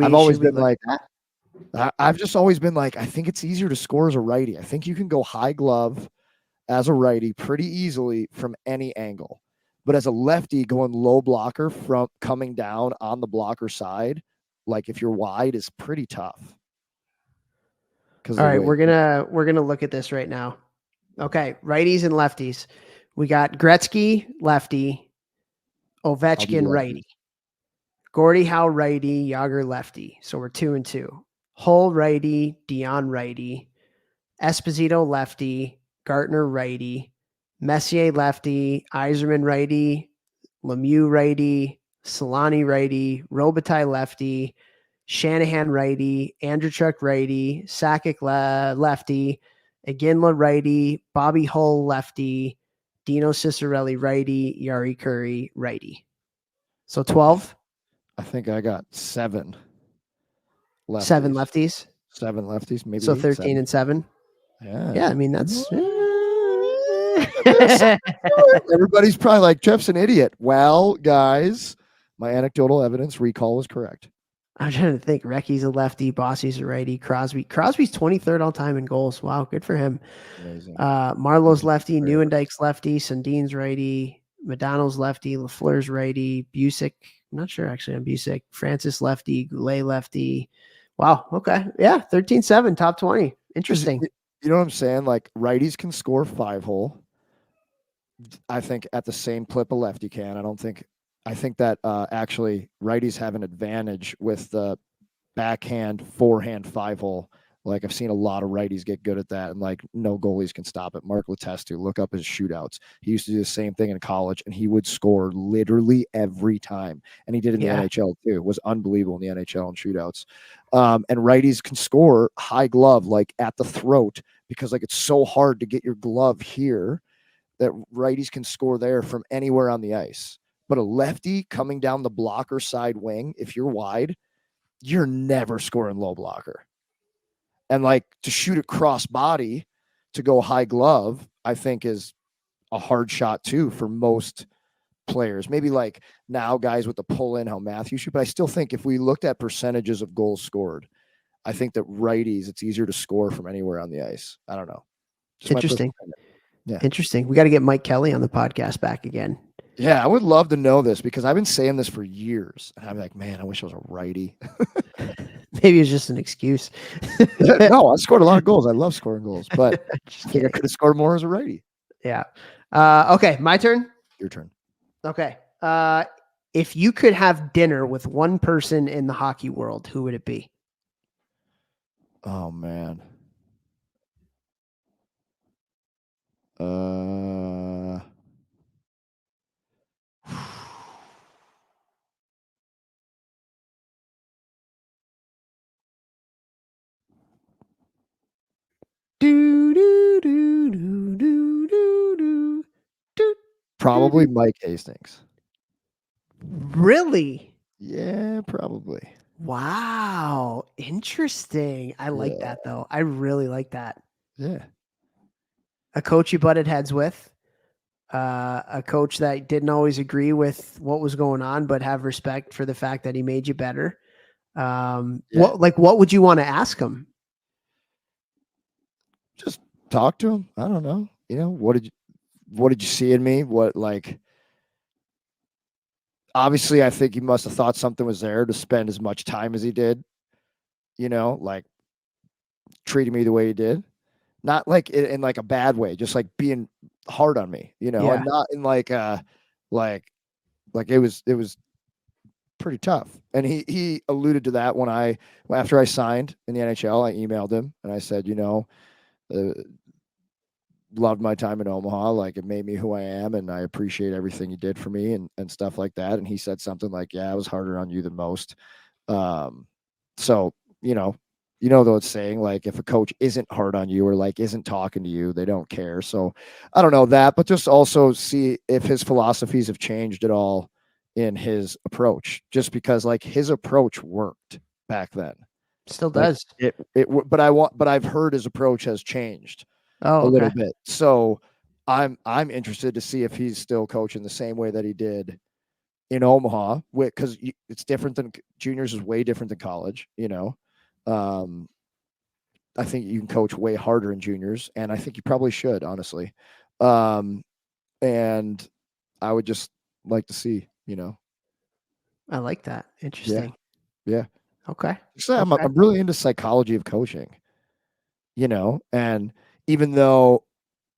I've always been like, I've just always been like, I think it's easier to score as a righty. I think you can go high glove as a righty pretty easily from any angle. But as a lefty going low blocker from coming down on the blocker side, like if you're wide, is pretty tough. All right, we're gonna look at this right now. Okay, righties and lefties. We got Gretzky lefty, Ovechkin righty, Gordie Howe righty, Yager lefty. So we're 2-2. Hull righty, Dion righty, Esposito lefty, Gartner righty, Messier lefty, Yzerman righty, Lemieux righty, Solani righty, Robitaille lefty, Shanahan righty, Andrechuk righty, Sakic lefty, Iginla righty, Bobby Hull lefty, Dino Ciccarelli righty, Yari Curry righty. So 12? I think I got 7 lefties. 7 lefties? 7 lefties, maybe So 8, 13 and 7? Yeah. I mean, that's... Everybody's probably like, Jeff's an idiot. Well, guys, my anecdotal evidence recall was correct. I'm trying to think. Recky's a lefty. Bossy's a righty. Crosby's 23rd all time in goals. Wow, good for him. Amazing. Marlowe's lefty. Neuendijk's lefty. Sundin's righty. Madonald's lefty. Lafleur's righty. Busick. I'm not sure actually on Busick. Francis lefty. Goulet lefty. Wow. Okay. Yeah. 13-7, top 20. Interesting. You know what I'm saying? Like righties can score 5-hole. I think at the same clip a lefty can. I think that actually righties have an advantage with the backhand, forehand 5-hole. Like I've seen a lot of righties get good at that, and like no goalies can stop it. Mark Letestu, look up his shootouts. He used to do the same thing in college, and he would score literally every time. And he did in the NHL too. It was unbelievable in the NHL and shootouts. And righties can score high glove, like at the throat, because like it's so hard to get your glove here that righties can score there from anywhere on the ice. But a lefty coming down the blocker side wing, if you're wide, you're never scoring low blocker. And like to shoot it cross body to go high glove, I think is a hard shot too for most players. Maybe like now guys with the pull in, how Matthews shoot. But I still think if we looked at percentages of goals scored, I think that righties, it's easier to score from anywhere on the ice. I don't know. Just interesting. Yeah. Interesting. We got to get Mike Kelly on the podcast back again. Yeah, I would love to know this because I've been saying this for years. And I'm like, man, I wish I was a righty. Maybe it's just an excuse. No, I scored a lot of goals. I love scoring goals, but I think I could have scored more as a righty. Yeah. Okay, my turn. Your turn. Okay. If you could have dinner with one person in the hockey world, who would it be? Oh man. Probably Mike Hastings. Really? Yeah, probably. Wow. Interesting. I like that though. I really like that. Yeah. A coach you butted heads with, a coach that didn't always agree with what was going on, but have respect for the fact that he made you better. What would you want to ask him? Just talk to him. I don't know. You know, what did you see in me? What, like, obviously I think he must have thought something was there to spend as much time as he did, you know, like treating me the way he did. Not like in like a bad way, just like being hard on me, you know, and not in like it was pretty tough. And he alluded to that when after I signed in the NHL, I emailed him and I said, you know, loved my time in Omaha. Like it made me who I am, and I appreciate everything you did for me and stuff like that. And he said something like, yeah, I was harder on you than most. So, though it's saying like if a coach isn't hard on you or like isn't talking to you, they don't care. So I don't know that, but just also see if his philosophies have changed at all in his approach, just because like his approach worked back then. Still does. But I've heard his approach has changed a little bit. So I'm interested to see if he's still coaching the same way that he did in Omaha, because it's different than juniors is way different than college, you know. I think you can coach way harder in juniors, and I think you probably should, honestly. And I would just like to see, you know. I like that. Interesting. Yeah. Okay. So Okay. I'm really into psychology of coaching, and even though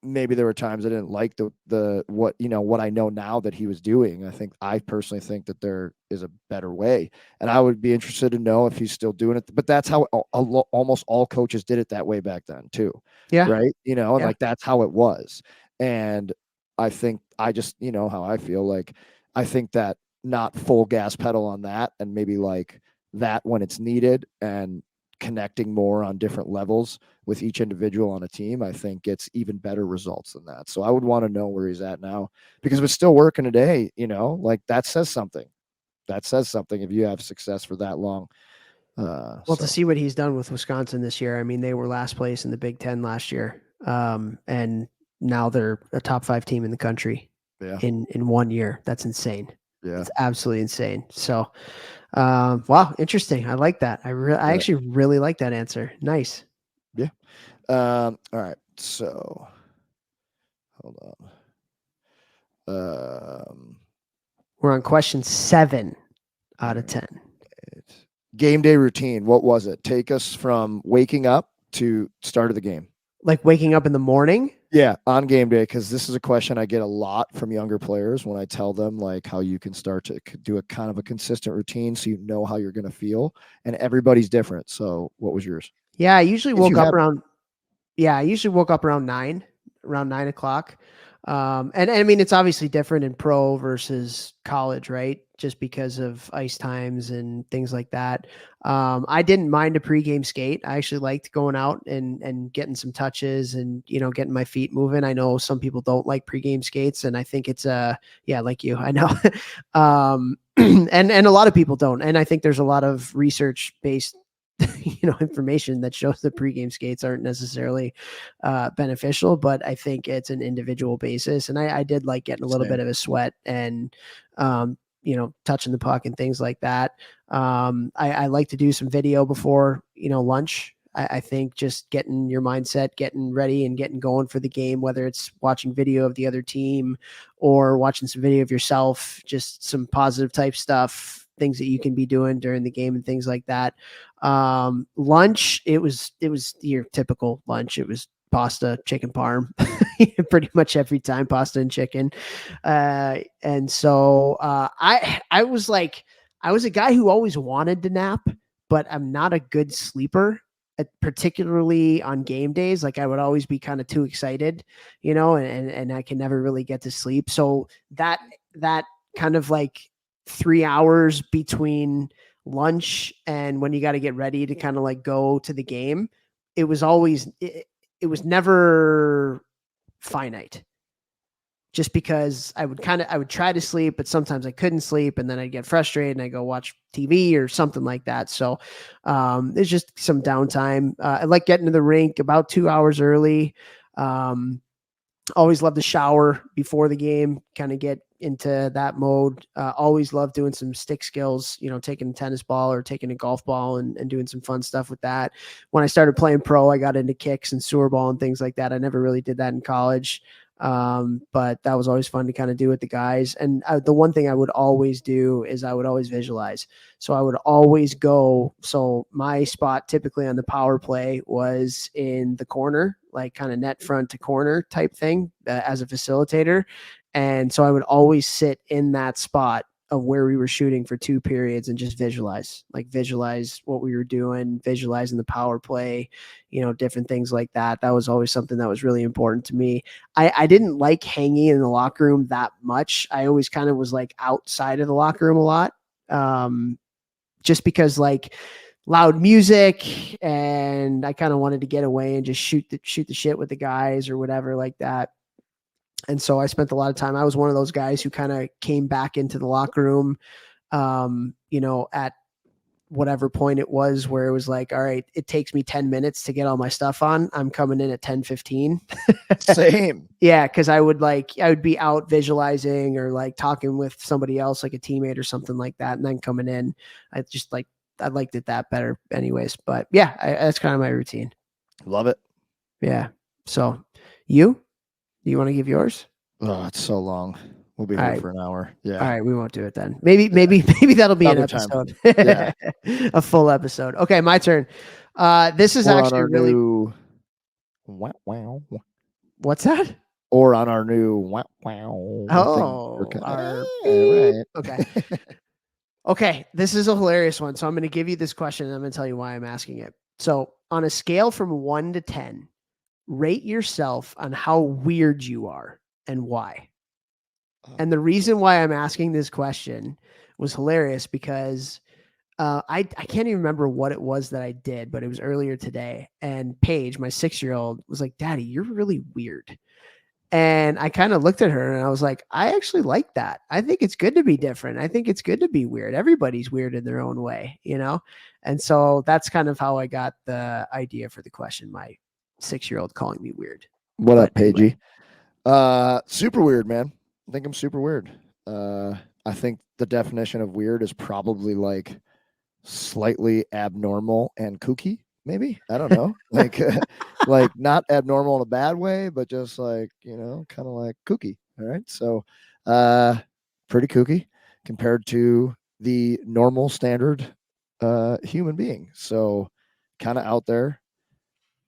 maybe there were times I didn't like the what I know now that he was doing. I personally think that there is a better way, and I would be interested to know if he's still doing it. But that's how almost all coaches did it that way back then too, Yeah. right? And Yeah. like that's how it was. And I think I just how I feel like I think that not full gas pedal on that, and maybe like that when it's needed, and connecting more on different levels with each individual on a team, I think gets even better results than that. So I would want to know where he's at now, because if it's still working today, like that says something. That says something if you have success for that long. Well, to see what he's done with Wisconsin this year, I mean, they were last place in the Big Ten last year, and now they're a top 5 team in the country Yeah. in 1 year. That's insane. Yeah. It's absolutely insane. So, wow, interesting. I like that. I actually really like that answer. Nice. Yeah. All right. So, hold on. We're on question 7 out of 10. Game day routine. What was it? Take us from waking up to start of the game. Like waking up in the morning? Yeah, on game day, because this is a question I get a lot from younger players when I tell them like how you can start to do a kind of a consistent routine so you know how you're going to feel, and everybody's different. So, what was yours? Yeah, I usually If you woke up have, around Yeah, I usually woke up around 9 o'clock. And I mean, it's obviously different in pro versus college, right? Just because of ice times and things like that. I didn't mind a pregame skate. I actually liked going out and getting some touches and, getting my feet moving. I know some people don't like pregame skates, and I think it's yeah, like you, I know. And a lot of people don't. And I think there's a lot of research based information that shows that pregame skates aren't necessarily beneficial, but I think it's an individual basis. And I did like getting a little bit of a sweat and, touching the puck and things like that. I like to do some video before, lunch. I think just getting your mindset, getting ready and getting going for the game, whether it's watching video of the other team or watching some video of yourself, just some positive type stuff, things that you can be doing during the game and things like that. Lunch, it was your typical lunch. It was pasta, chicken parm, pretty much every time, pasta and chicken. And so I was a guy who always wanted to nap, but I'm not a good sleeper, particularly on game days. Like I would always be kind of too excited, and I can never really get to sleep. So that kind of like 3 hours between lunch and when you got to get ready to kind of like go to the game, it was never finite, just because I would try to sleep, but sometimes I couldn't sleep, and then I'd get frustrated and I go watch TV or something like that. So there's just some downtime. I like getting to the rink about 2 hours early. Always love to shower before the game, kind of get into that mode. Always love doing some stick skills, taking a tennis ball or taking a golf ball and doing some fun stuff with that. When I started playing pro, I got into kicks and sewer ball and things like that. I never really did that in college. But that was always fun to kind of do with the guys. And the one thing I would always do is I would always visualize. So I would always go. So my spot typically on the power play was in the corner, like kind of net front to corner type thing, as a facilitator. And so I would always sit in that spot of where we were shooting for 2 periods and just visualize what we were doing, visualizing the power play, different things like that. That was always something that was really important to me. I didn't like hanging in the locker room that much. I always kind of was like outside of the locker room a lot. Just because like loud music, and I kind of wanted to get away and just shoot the shit with the guys or whatever like that. And so I spent a lot of time. I was one of those guys who kind of came back into the locker room, at whatever point it was where it was like, all right, it takes me 10 minutes to get all my stuff on. I'm coming in at 10:15. Same. Yeah. Cause I would be out visualizing or like talking with somebody else, like a teammate or something like that. And then coming in, I liked it that better anyways, but yeah, that's kind of my routine. Love it. Yeah. So do you want to give yours? Oh, it's so long. We'll be All here right. for an hour. Yeah. All right, we won't do it then. Maybe that'll be an Another time. episode. Yeah. A full episode. Okay, my turn. This is Or on actually our really. new wow. What's that? Or on our new wow thing. Oh, our Right. okay. Okay, this is a hilarious one. So I'm going to give you this question and I'm going to tell you why I'm asking it. So, on a scale from 1 to 10, rate yourself on how weird you are and why. And the reason why I'm asking this question was hilarious because I can't even remember what it was that I did, but it was earlier today. And Paige, my 6-year-old, was like, "Daddy, you're really weird." And I kind of looked at her and I was like, I actually like that. I think it's good to be different. I think it's good to be weird. Everybody's weird in their own way, you know? And so that's kind of how I got the idea for the question. My 6-year-old calling me weird. What But up, anyway. Paigey? Super weird, man. I think I'm super weird. I think the definition of weird is probably like slightly abnormal and kooky, maybe. I don't know. Like not abnormal in a bad way, but just like, kind of like kooky. All right. So pretty kooky compared to the normal standard human being. So kind of out there,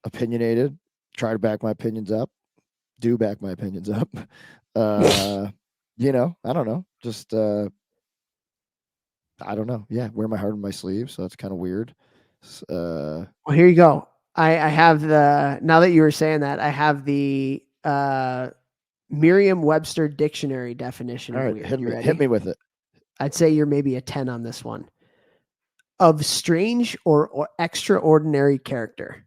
opinionated, try to back my opinions up, do back my opinions up. I don't know. Just I don't know. Yeah, wear my heart on my sleeve, so that's kind of weird. Well, here you go. I have now that you were saying that, I have the Merriam-Webster dictionary definition All of right, weird. hit You me, hit ready? me with it. I'd say you're maybe a 10 on this one. Of strange or extraordinary character.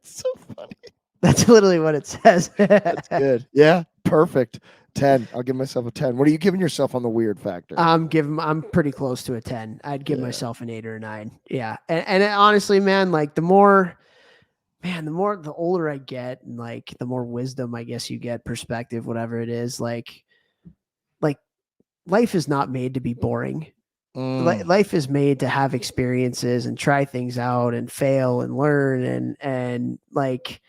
So funny. That's literally what it says. That's good. Yeah, perfect. 10. I'll give myself a 10. What are you giving yourself on the weird factor? I'm pretty close to a 10. I'd give Yeah. myself an 8 or a 9. Yeah. And honestly, man, like the older I get and like the more wisdom I guess you get, perspective, whatever it is, like life is not made to be boring. Life is made to have experiences and try things out and fail and learn and like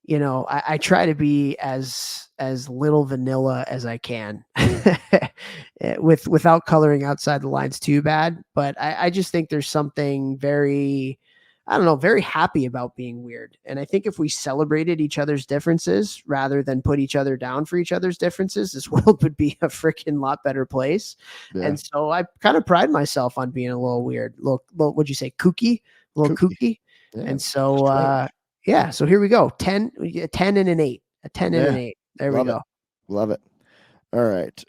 I try to be as little vanilla as I can without coloring outside the lines too bad. But I just think there's something very, I don't know, very happy about being weird. And I think if we celebrated each other's differences rather than put each other down for each other's differences, this world would be a freaking lot better place. Yeah. And so I kind of pride myself on being a little weird, little what'd you say, kooky, a little kooky. Yeah. And so, strange. yeah, so here we go. 10 and an 8. A 10 and an 8. There we go. Love it. All right.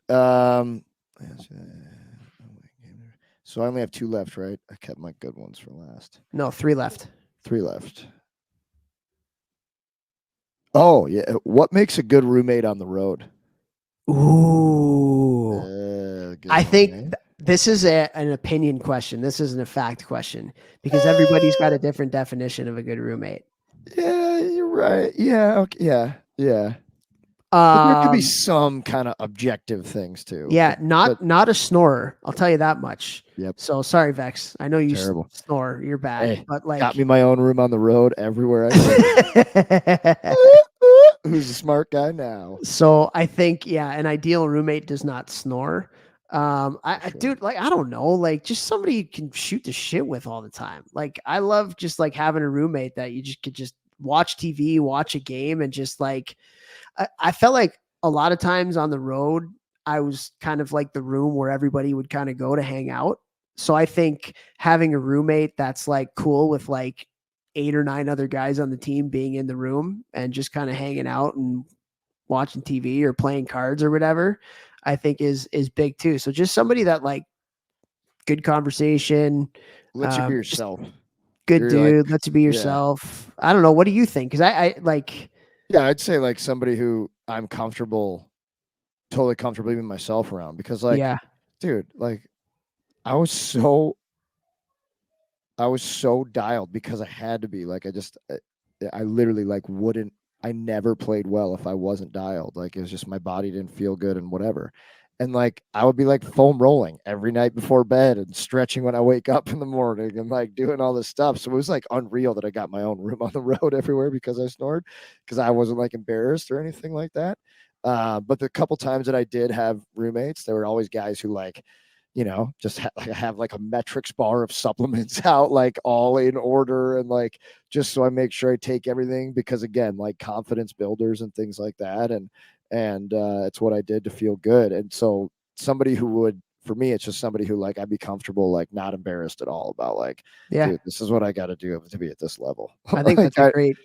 So I only have 2 left, right? I kept my good ones for last. No, 3 left. 3 left. Oh, yeah. What makes a good roommate on the road? Ooh. I think this is an opinion question. This isn't a fact question because everybody's got a different definition of a good roommate. Yeah, you're right. Yeah. Okay. Yeah. But there could be some kind of objective things too. Yeah, not a snorer. I'll tell you that much. Yep. So sorry, Vex. I know you snore. You're bad. Hey, but like, got me my own room on the road everywhere I go. Who's a smart guy now? So I think, yeah, an ideal roommate does not snore. Dude, like, I don't know, like just somebody you can shoot the shit with all the time. Like, I love just like having a roommate that you just could just watch TV, watch a game, and just like, I felt like a lot of times on the road, I was kind of like the room where everybody would kind of go to hang out. So I think having a roommate that's like cool with like 8 or 9 other guys on the team being in the room and just kind of hanging out and watching TV or playing cards or whatever, I think is big too. So just somebody that like good conversation, Let you be yourself. Good dude, lets you be yourself. I don't know. What do you think? Because I like. Yeah, I'd say like somebody who I'm totally comfortable being myself around because like, dude, like I was so dialed because I had to be like, I literally like I never played well if I wasn't dialed. Like it was just my body didn't feel good and whatever. And like I would be like foam rolling every night before bed and stretching when I wake up in the morning and like doing all this stuff. So it was like unreal that I got my own room on the road everywhere because I snored, because I wasn't like embarrassed or anything like that. But the couple times that I did have roommates, there were always guys who like, just have like a metrics bar of supplements out, like all in order, and like just so I make sure I take everything, because again, like confidence builders and things like that, and it's what I did to feel good. And so somebody who would, for me, it's just somebody who like I'd be comfortable, like not embarrassed at all about like, Yeah. dude, this is what I got to do to be at this level. I think Like that's a great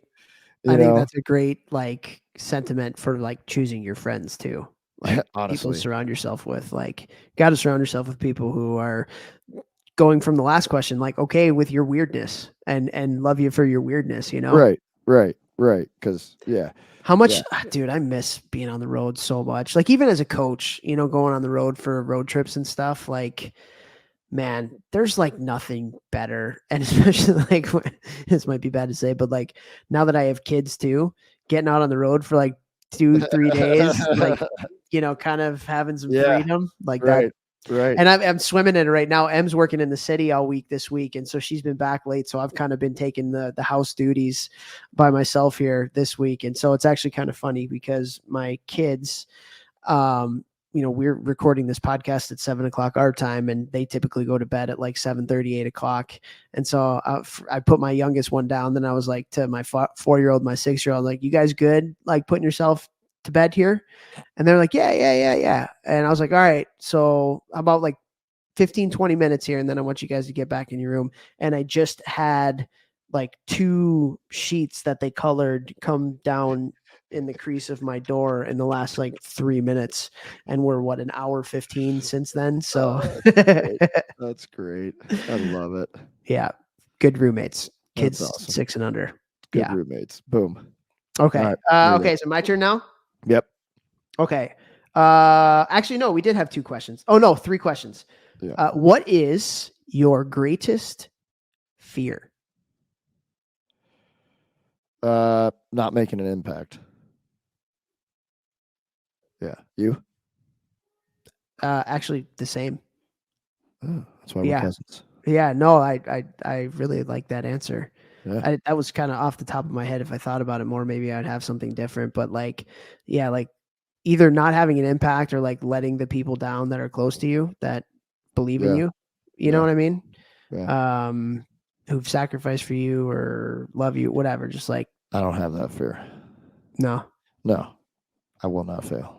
you I think know, that's a great like sentiment for like choosing your friends too. Like people to honestly, surround yourself with. Like you got to surround yourself with people who are going from the last question, like okay with your weirdness and love you for your weirdness. right. Because How yeah, much, dude? I miss being on the road so much. Like even as a coach, going on the road for road trips and stuff. Like man, there's like nothing better. And especially like this might be bad to say, but like now that I have kids too, getting out on the road for like 2-3 days, like, kind of having some yeah, freedom like that. right, right. And I'm swimming in it right now. Em's working in the city all week this week. And so she's been back late. So I've kind of been taking the house duties by myself here this week. And so it's actually kind of funny because my kids, we're recording this podcast at 7 o'clock our time, and they typically go to bed at like 7:30, 8 o'clock. And so I put my youngest one down. Then I was like to my 4-year-old, my 6-year-old, like, you guys good? Like putting yourself to bed here? And they're like, yeah. And I was like, all right. So about like 15, 20 minutes here. And then I want you guys to get back in your room. And I just had like 2 sheets that they colored come down in the crease of my door in the last like 3 minutes. And we're an hour 15 since then. So That's great. I love it. yeah, good roommates, That's kids awesome. 6 and under. Good Yeah. roommates. Boom. Okay. All right. There you Okay. go. So my turn now. Yep. Okay. Actually, no, we did have 2 questions. Oh no, 3 questions. Yeah. What is your greatest fear? Not making an impact. Yeah. You? Actually, the same. Oh, that's why we're Yeah, cousins. yeah. No, I really like that answer. Yeah. That was kind of off the top of my head. If I thought about it more, maybe I'd have something different. But like, yeah, like either not having an impact or like letting the people down that are close to you that believe in Yeah. you. You know Yeah. what I mean? Yeah. Who've sacrificed for you or love you, whatever. Just like I don't have that fear. no. No, I will not fail.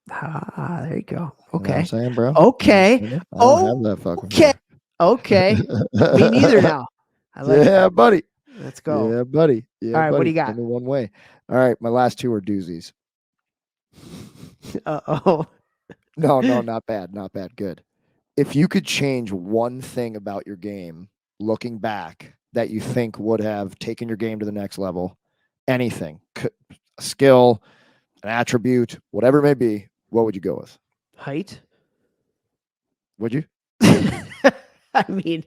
There you go. You know what I'm Okay. saying, bro? Okay. I don't have that fucking Okay. fear. Okay. Me neither now. I like Yeah, that. buddy. Let's go. Yeah, buddy. All Yeah, right. What do buddy. you got? Only one way. All right. My last 2 are doozies. Oh. No, not bad. Not bad. Good. If you could change one thing about your game, looking back, that you think would have taken your game to the next level, anything, a skill, an attribute, whatever it may be, what would you go with? Height. Would you? I mean,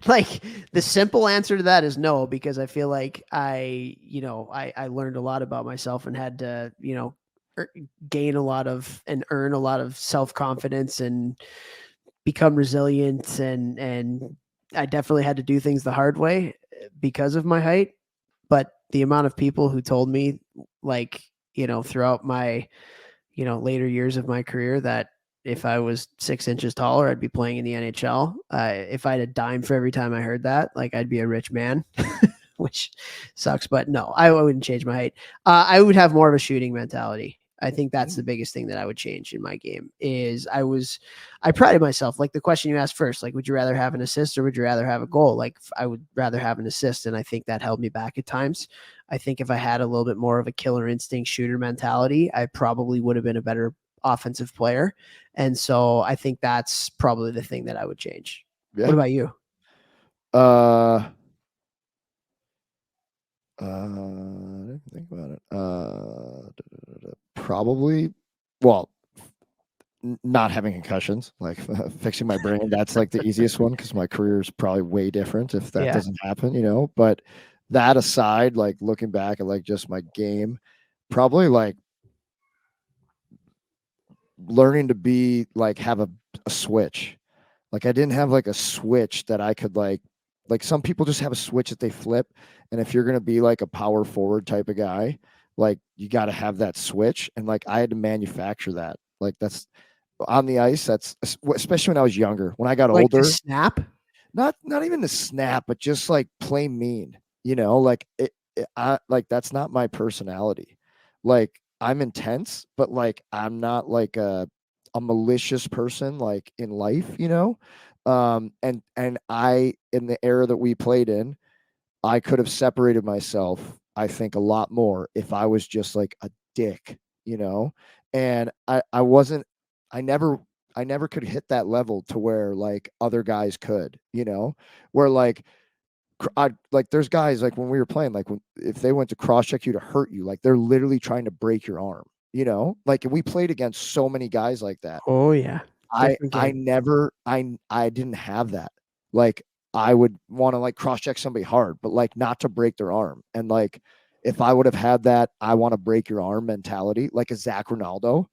like the simple answer to that is no, because I feel like I learned a lot about myself and had to, gain a lot of and earn a lot of self-confidence and become resilient and I definitely had to do things the hard way because of my height. But the amount of people who told me like, throughout my, later years of my career that if I was 6 inches taller, I'd be playing in the NHL. If I had a dime for every time I heard that, like I'd be a rich man, which sucks. But no, I wouldn't change my height. I would have more of a shooting mentality. I think that's the biggest thing that I would change in my game is I prided myself. Like the question you asked first, like, would you rather have an assist or would you rather have a goal? Like I would rather have an assist. And I think that held me back at times. I think if I had a little bit more of a killer instinct shooter mentality, I probably would have been a better offensive player. And so I think that's probably the thing that I would change. Yeah. What about you? I didn't think about it. Probably, well, not having concussions, like fixing my brain. That's like the easiest one because my career is probably way different if that doesn't happen. But that aside, like looking back at like just my game, probably like learning to be like have a switch. Like I didn't have like a switch that I could like some people just have a switch that they flip. And if you're gonna be like a power forward type of guy, Like you got to have that switch, and like I had to manufacture that. Like that's on the ice. That's especially when I was younger. When I got Like to older, snap? not even the snap, but just like play mean. Like I like that's not my personality. Like I'm intense, but like I'm not like a malicious person like in life. And I in the era that we played in, I could have separated myself, I think, a lot more if I was just like a dick, you know? And I wasn't, I never, I never could hit that level to where like other guys could, where like, like there's guys like when we were playing, like if they went to cross check you to hurt you, like they're literally trying to break your arm, like we played against so many guys like that. Oh yeah. Different I game. never I didn't have that. Like I would want to like cross check somebody hard, but like not to break their arm. And like if I would have had that I want to break your arm mentality, like a Zach Ronaldo,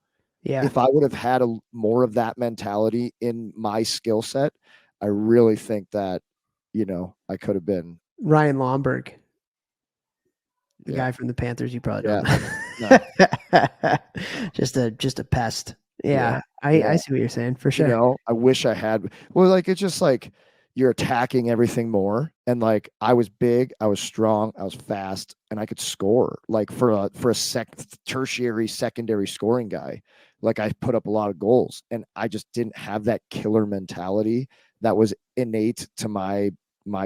Yeah. if I would have had more of that mentality in my skill set, I really think that, I could have been. Ryan Lomberg, the Yeah. guy from the Panthers, you probably Yeah. don't No. know. Just a pest. Yeah. Yeah. Yeah. I see what you're saying for sure. I wish I had. Well, like it's just like you're attacking everything more, and like I was big, I was strong, I was fast, and I could score. Like for a tertiary, secondary scoring guy, like I put up a lot of goals, and I just didn't have that killer mentality that was innate to my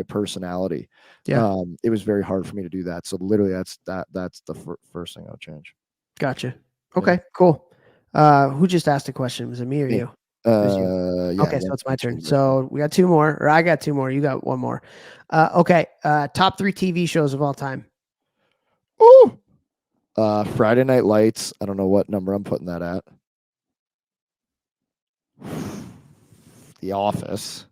personality. Yeah. It was very hard for me to do that. So literally, that's the first thing I'll change. Gotcha. Yeah. Okay, cool. Who just asked a question? Was it me or Me. you? It was you. Yeah. Okay, so it's my turn. Choose right now. So we got two more, or I got two more. You got one more. Okay. Top 3 TV shows of all time. Ooh. Friday Night Lights. I don't know what number I'm putting that at. The Office.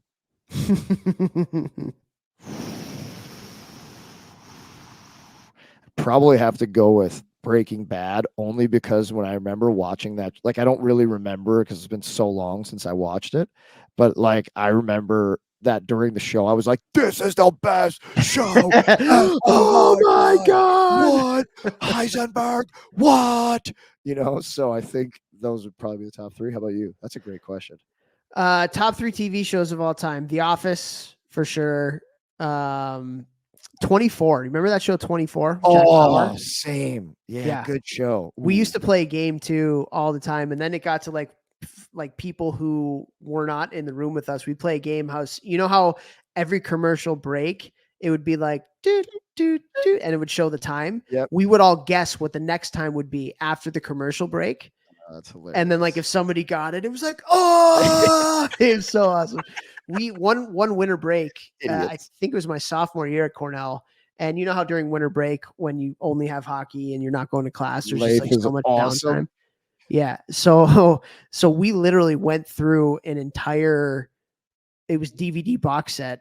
Probably have to go with Breaking Bad only because when I remember watching that, like I don't really remember because it's been so long since I watched it, but like I remember that during the show I was like, "This is the best show!" Oh my God. What Heisenberg? What? So I think those would probably be the top three. How about you? That's a great question. Top 3 TV shows of all time. The Office for sure. 24. Remember that show 24? Jack Bauer? Same. Yeah, Yeah. good show. We used to play a game too all the time, and then it got to like people who were not in the room with us. We'd play a game house. You know how every commercial break it would be like do do do, and it would show the time. Yep. We would all guess what the next time would be after the commercial break. That's hilarious. And then like if somebody got it, it was like, oh, it was so awesome. We one winter break. I think it was my sophomore year at Cornell. And you know how during winter break, when you only have hockey and you're not going to class, there's just like so much downtime. Yeah. So we literally went through an entire, it was DVD box set,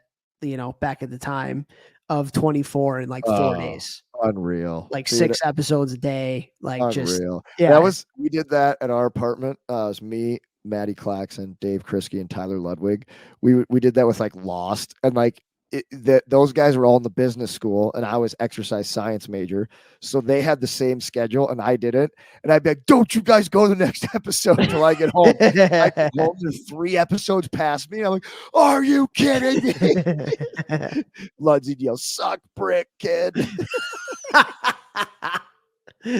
back at the time of 24 in like 4 days. Unreal. Like 6 episodes a day. Like unreal. just, yeah. We did that at our apartment. It was me, Maddie Claxon, Dave Krisky, and Tyler Ludwig. We did that with like Lost, and like those guys were all in the business school, and I was exercise science major, so they had the same schedule, and I didn't. And I'd be like, "Don't you guys go to the next episode until I get home?" I get home, there's 3 episodes past me. I'm like, "Are you kidding me?" Ludwig yells, "Suck brick, kid."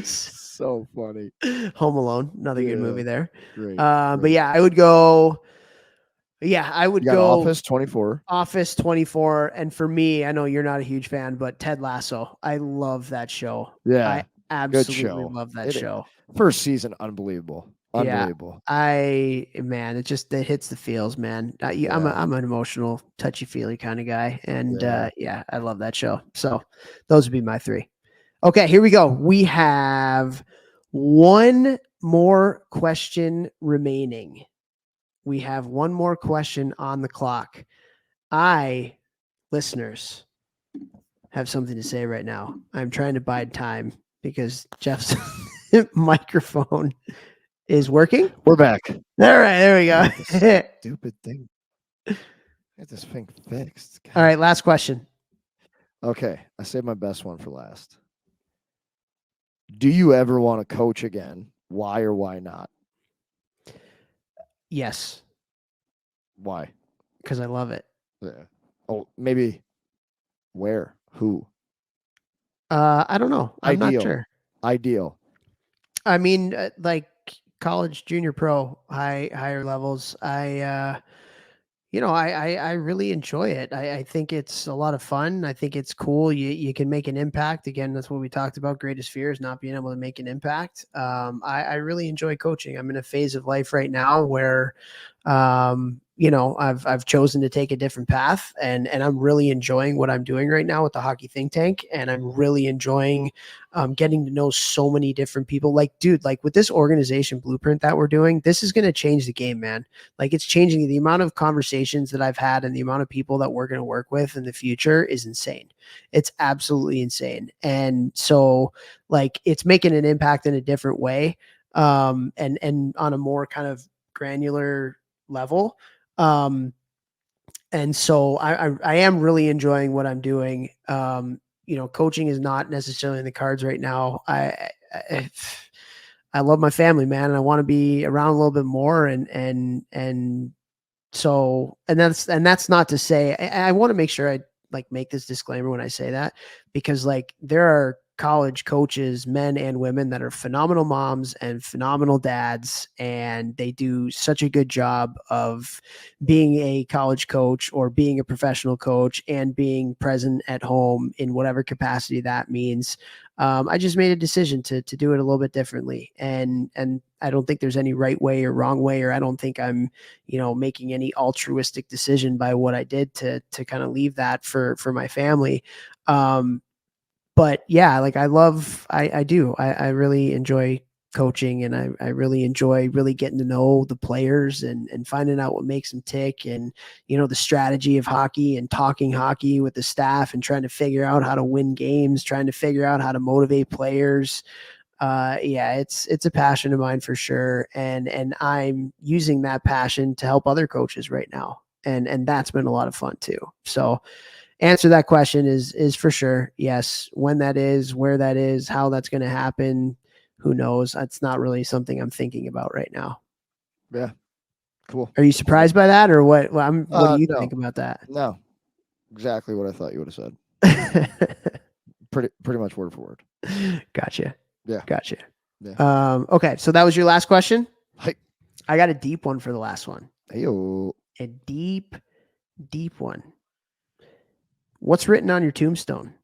So funny. Home Alone, another good movie there. Great. But yeah, I would go. Yeah, I would go Office 24. Office 24. And for me, I know you're not a huge fan, but Ted Lasso. I love that show. Yeah. I absolutely love that show. First season, unbelievable. Unbelievable. Yeah, man, it hits the feels, man. I'm an emotional, touchy feely kind of guy. And I love that show. So those would be my 3. Okay, here we go. We have one more question remaining. We have one more question on the clock. Listeners, have something to say right now. I'm trying to bide time because Jeff's microphone is working. We're back. All right, there we go. Stupid thing. Get this thing fixed. God. All right, last question. Okay, I saved my best one for last. Do you ever want to coach again? Why or why not? Yes, Why? because I love it. Yeah. Oh, maybe where? Who? I don't know. I'm not Ideal. sure. Ideal. I mean, like college, junior, pro, higher levels. I really enjoy it. I think it's a lot of fun. I think it's cool. You can make an impact. Again, that's what we talked about. Greatest fear is not being able to make an impact. I really enjoy coaching. I'm in a phase of life right now where, I've chosen to take a different path, and I'm really enjoying what I'm doing right now with the Hockey Think Tank, and I'm really enjoying getting to know so many different people. Like, dude, like with this organization blueprint that we're doing, this is going to change the game, man. Like, it's changing. The amount of conversations that I've had and the amount of people that we're going to work with in the future is insane. It's absolutely insane. And so, like, it's making an impact in a different way, and on a more kind of granular level. And so I am really enjoying what I'm doing. Coaching is not necessarily in the cards right now. I love my family, man, and I want to be around a little bit more, and so, and that's not to say, I want to make sure I like make this disclaimer when I say that, because like there are college coaches, men and women, that are phenomenal moms and phenomenal dads, and they do such a good job of being a college coach or being a professional coach and being present at home in whatever capacity that means. I just made a decision to do it a little bit differently, and I don't think there's any right way or wrong way, or I don't think I'm making any altruistic decision by what I did to kind of leave that for my family. But yeah, like I do. I really enjoy coaching, and I really enjoy really getting to know the players and finding out what makes them tick, and the strategy of hockey and talking hockey with the staff and trying to figure out how to win games, trying to figure out how to motivate players. Yeah, it's a passion of mine for sure, and I'm using that passion to help other coaches right now, and that's been a lot of fun too. So answer that question is for sure yes. When that is, where that is, how that's going to happen, who knows? That's not really something I'm thinking about right now. Yeah. Cool. Are you surprised by that, or what? What do you No. think about that? No. Exactly what I thought you would have said. Pretty much word for word. Gotcha. Yeah. Gotcha. Yeah. Okay, so that was your last question. Hey. I got a deep one for the last one. Hey-o. A deep one. What's written on your tombstone?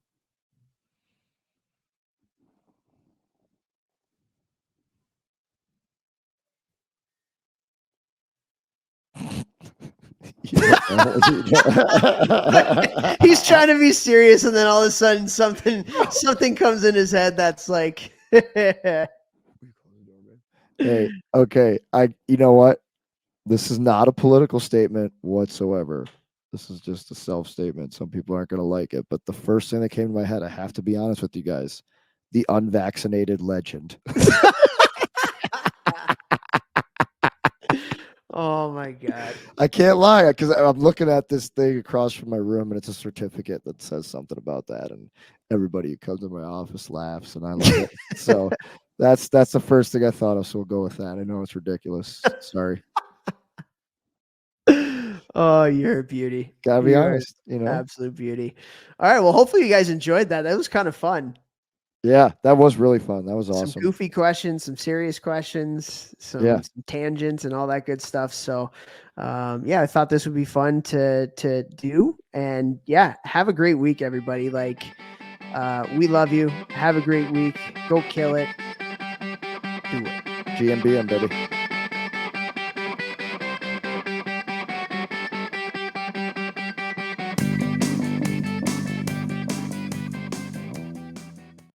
He's trying to be serious, and then all of a sudden something comes in his head that's like Hey, okay. You know what? This is not a political statement whatsoever. This is just a self statement. Some people aren't going to like it, but the first thing that came to my head, I have to be honest with you guys, the unvaccinated legend. Oh my god. I can't lie because I'm looking at this thing across from my room, and it's a certificate that says something about that, and everybody who comes in my office laughs, and I love it. So that's the first thing I thought of. So we'll go with that. I know it's ridiculous. Sorry. Oh, you're a beauty. Gotta be You're honest, absolute beauty. All right, well, hopefully you guys enjoyed that. That was kind of fun. Yeah, that was really fun. That was Some awesome. goofy questions, some serious questions, some tangents, and all that good stuff. So, yeah, I thought this would be fun to do. And yeah, have a great week, everybody. Like, we love you. Have a great week. Go kill it. Do it. GMBM, baby.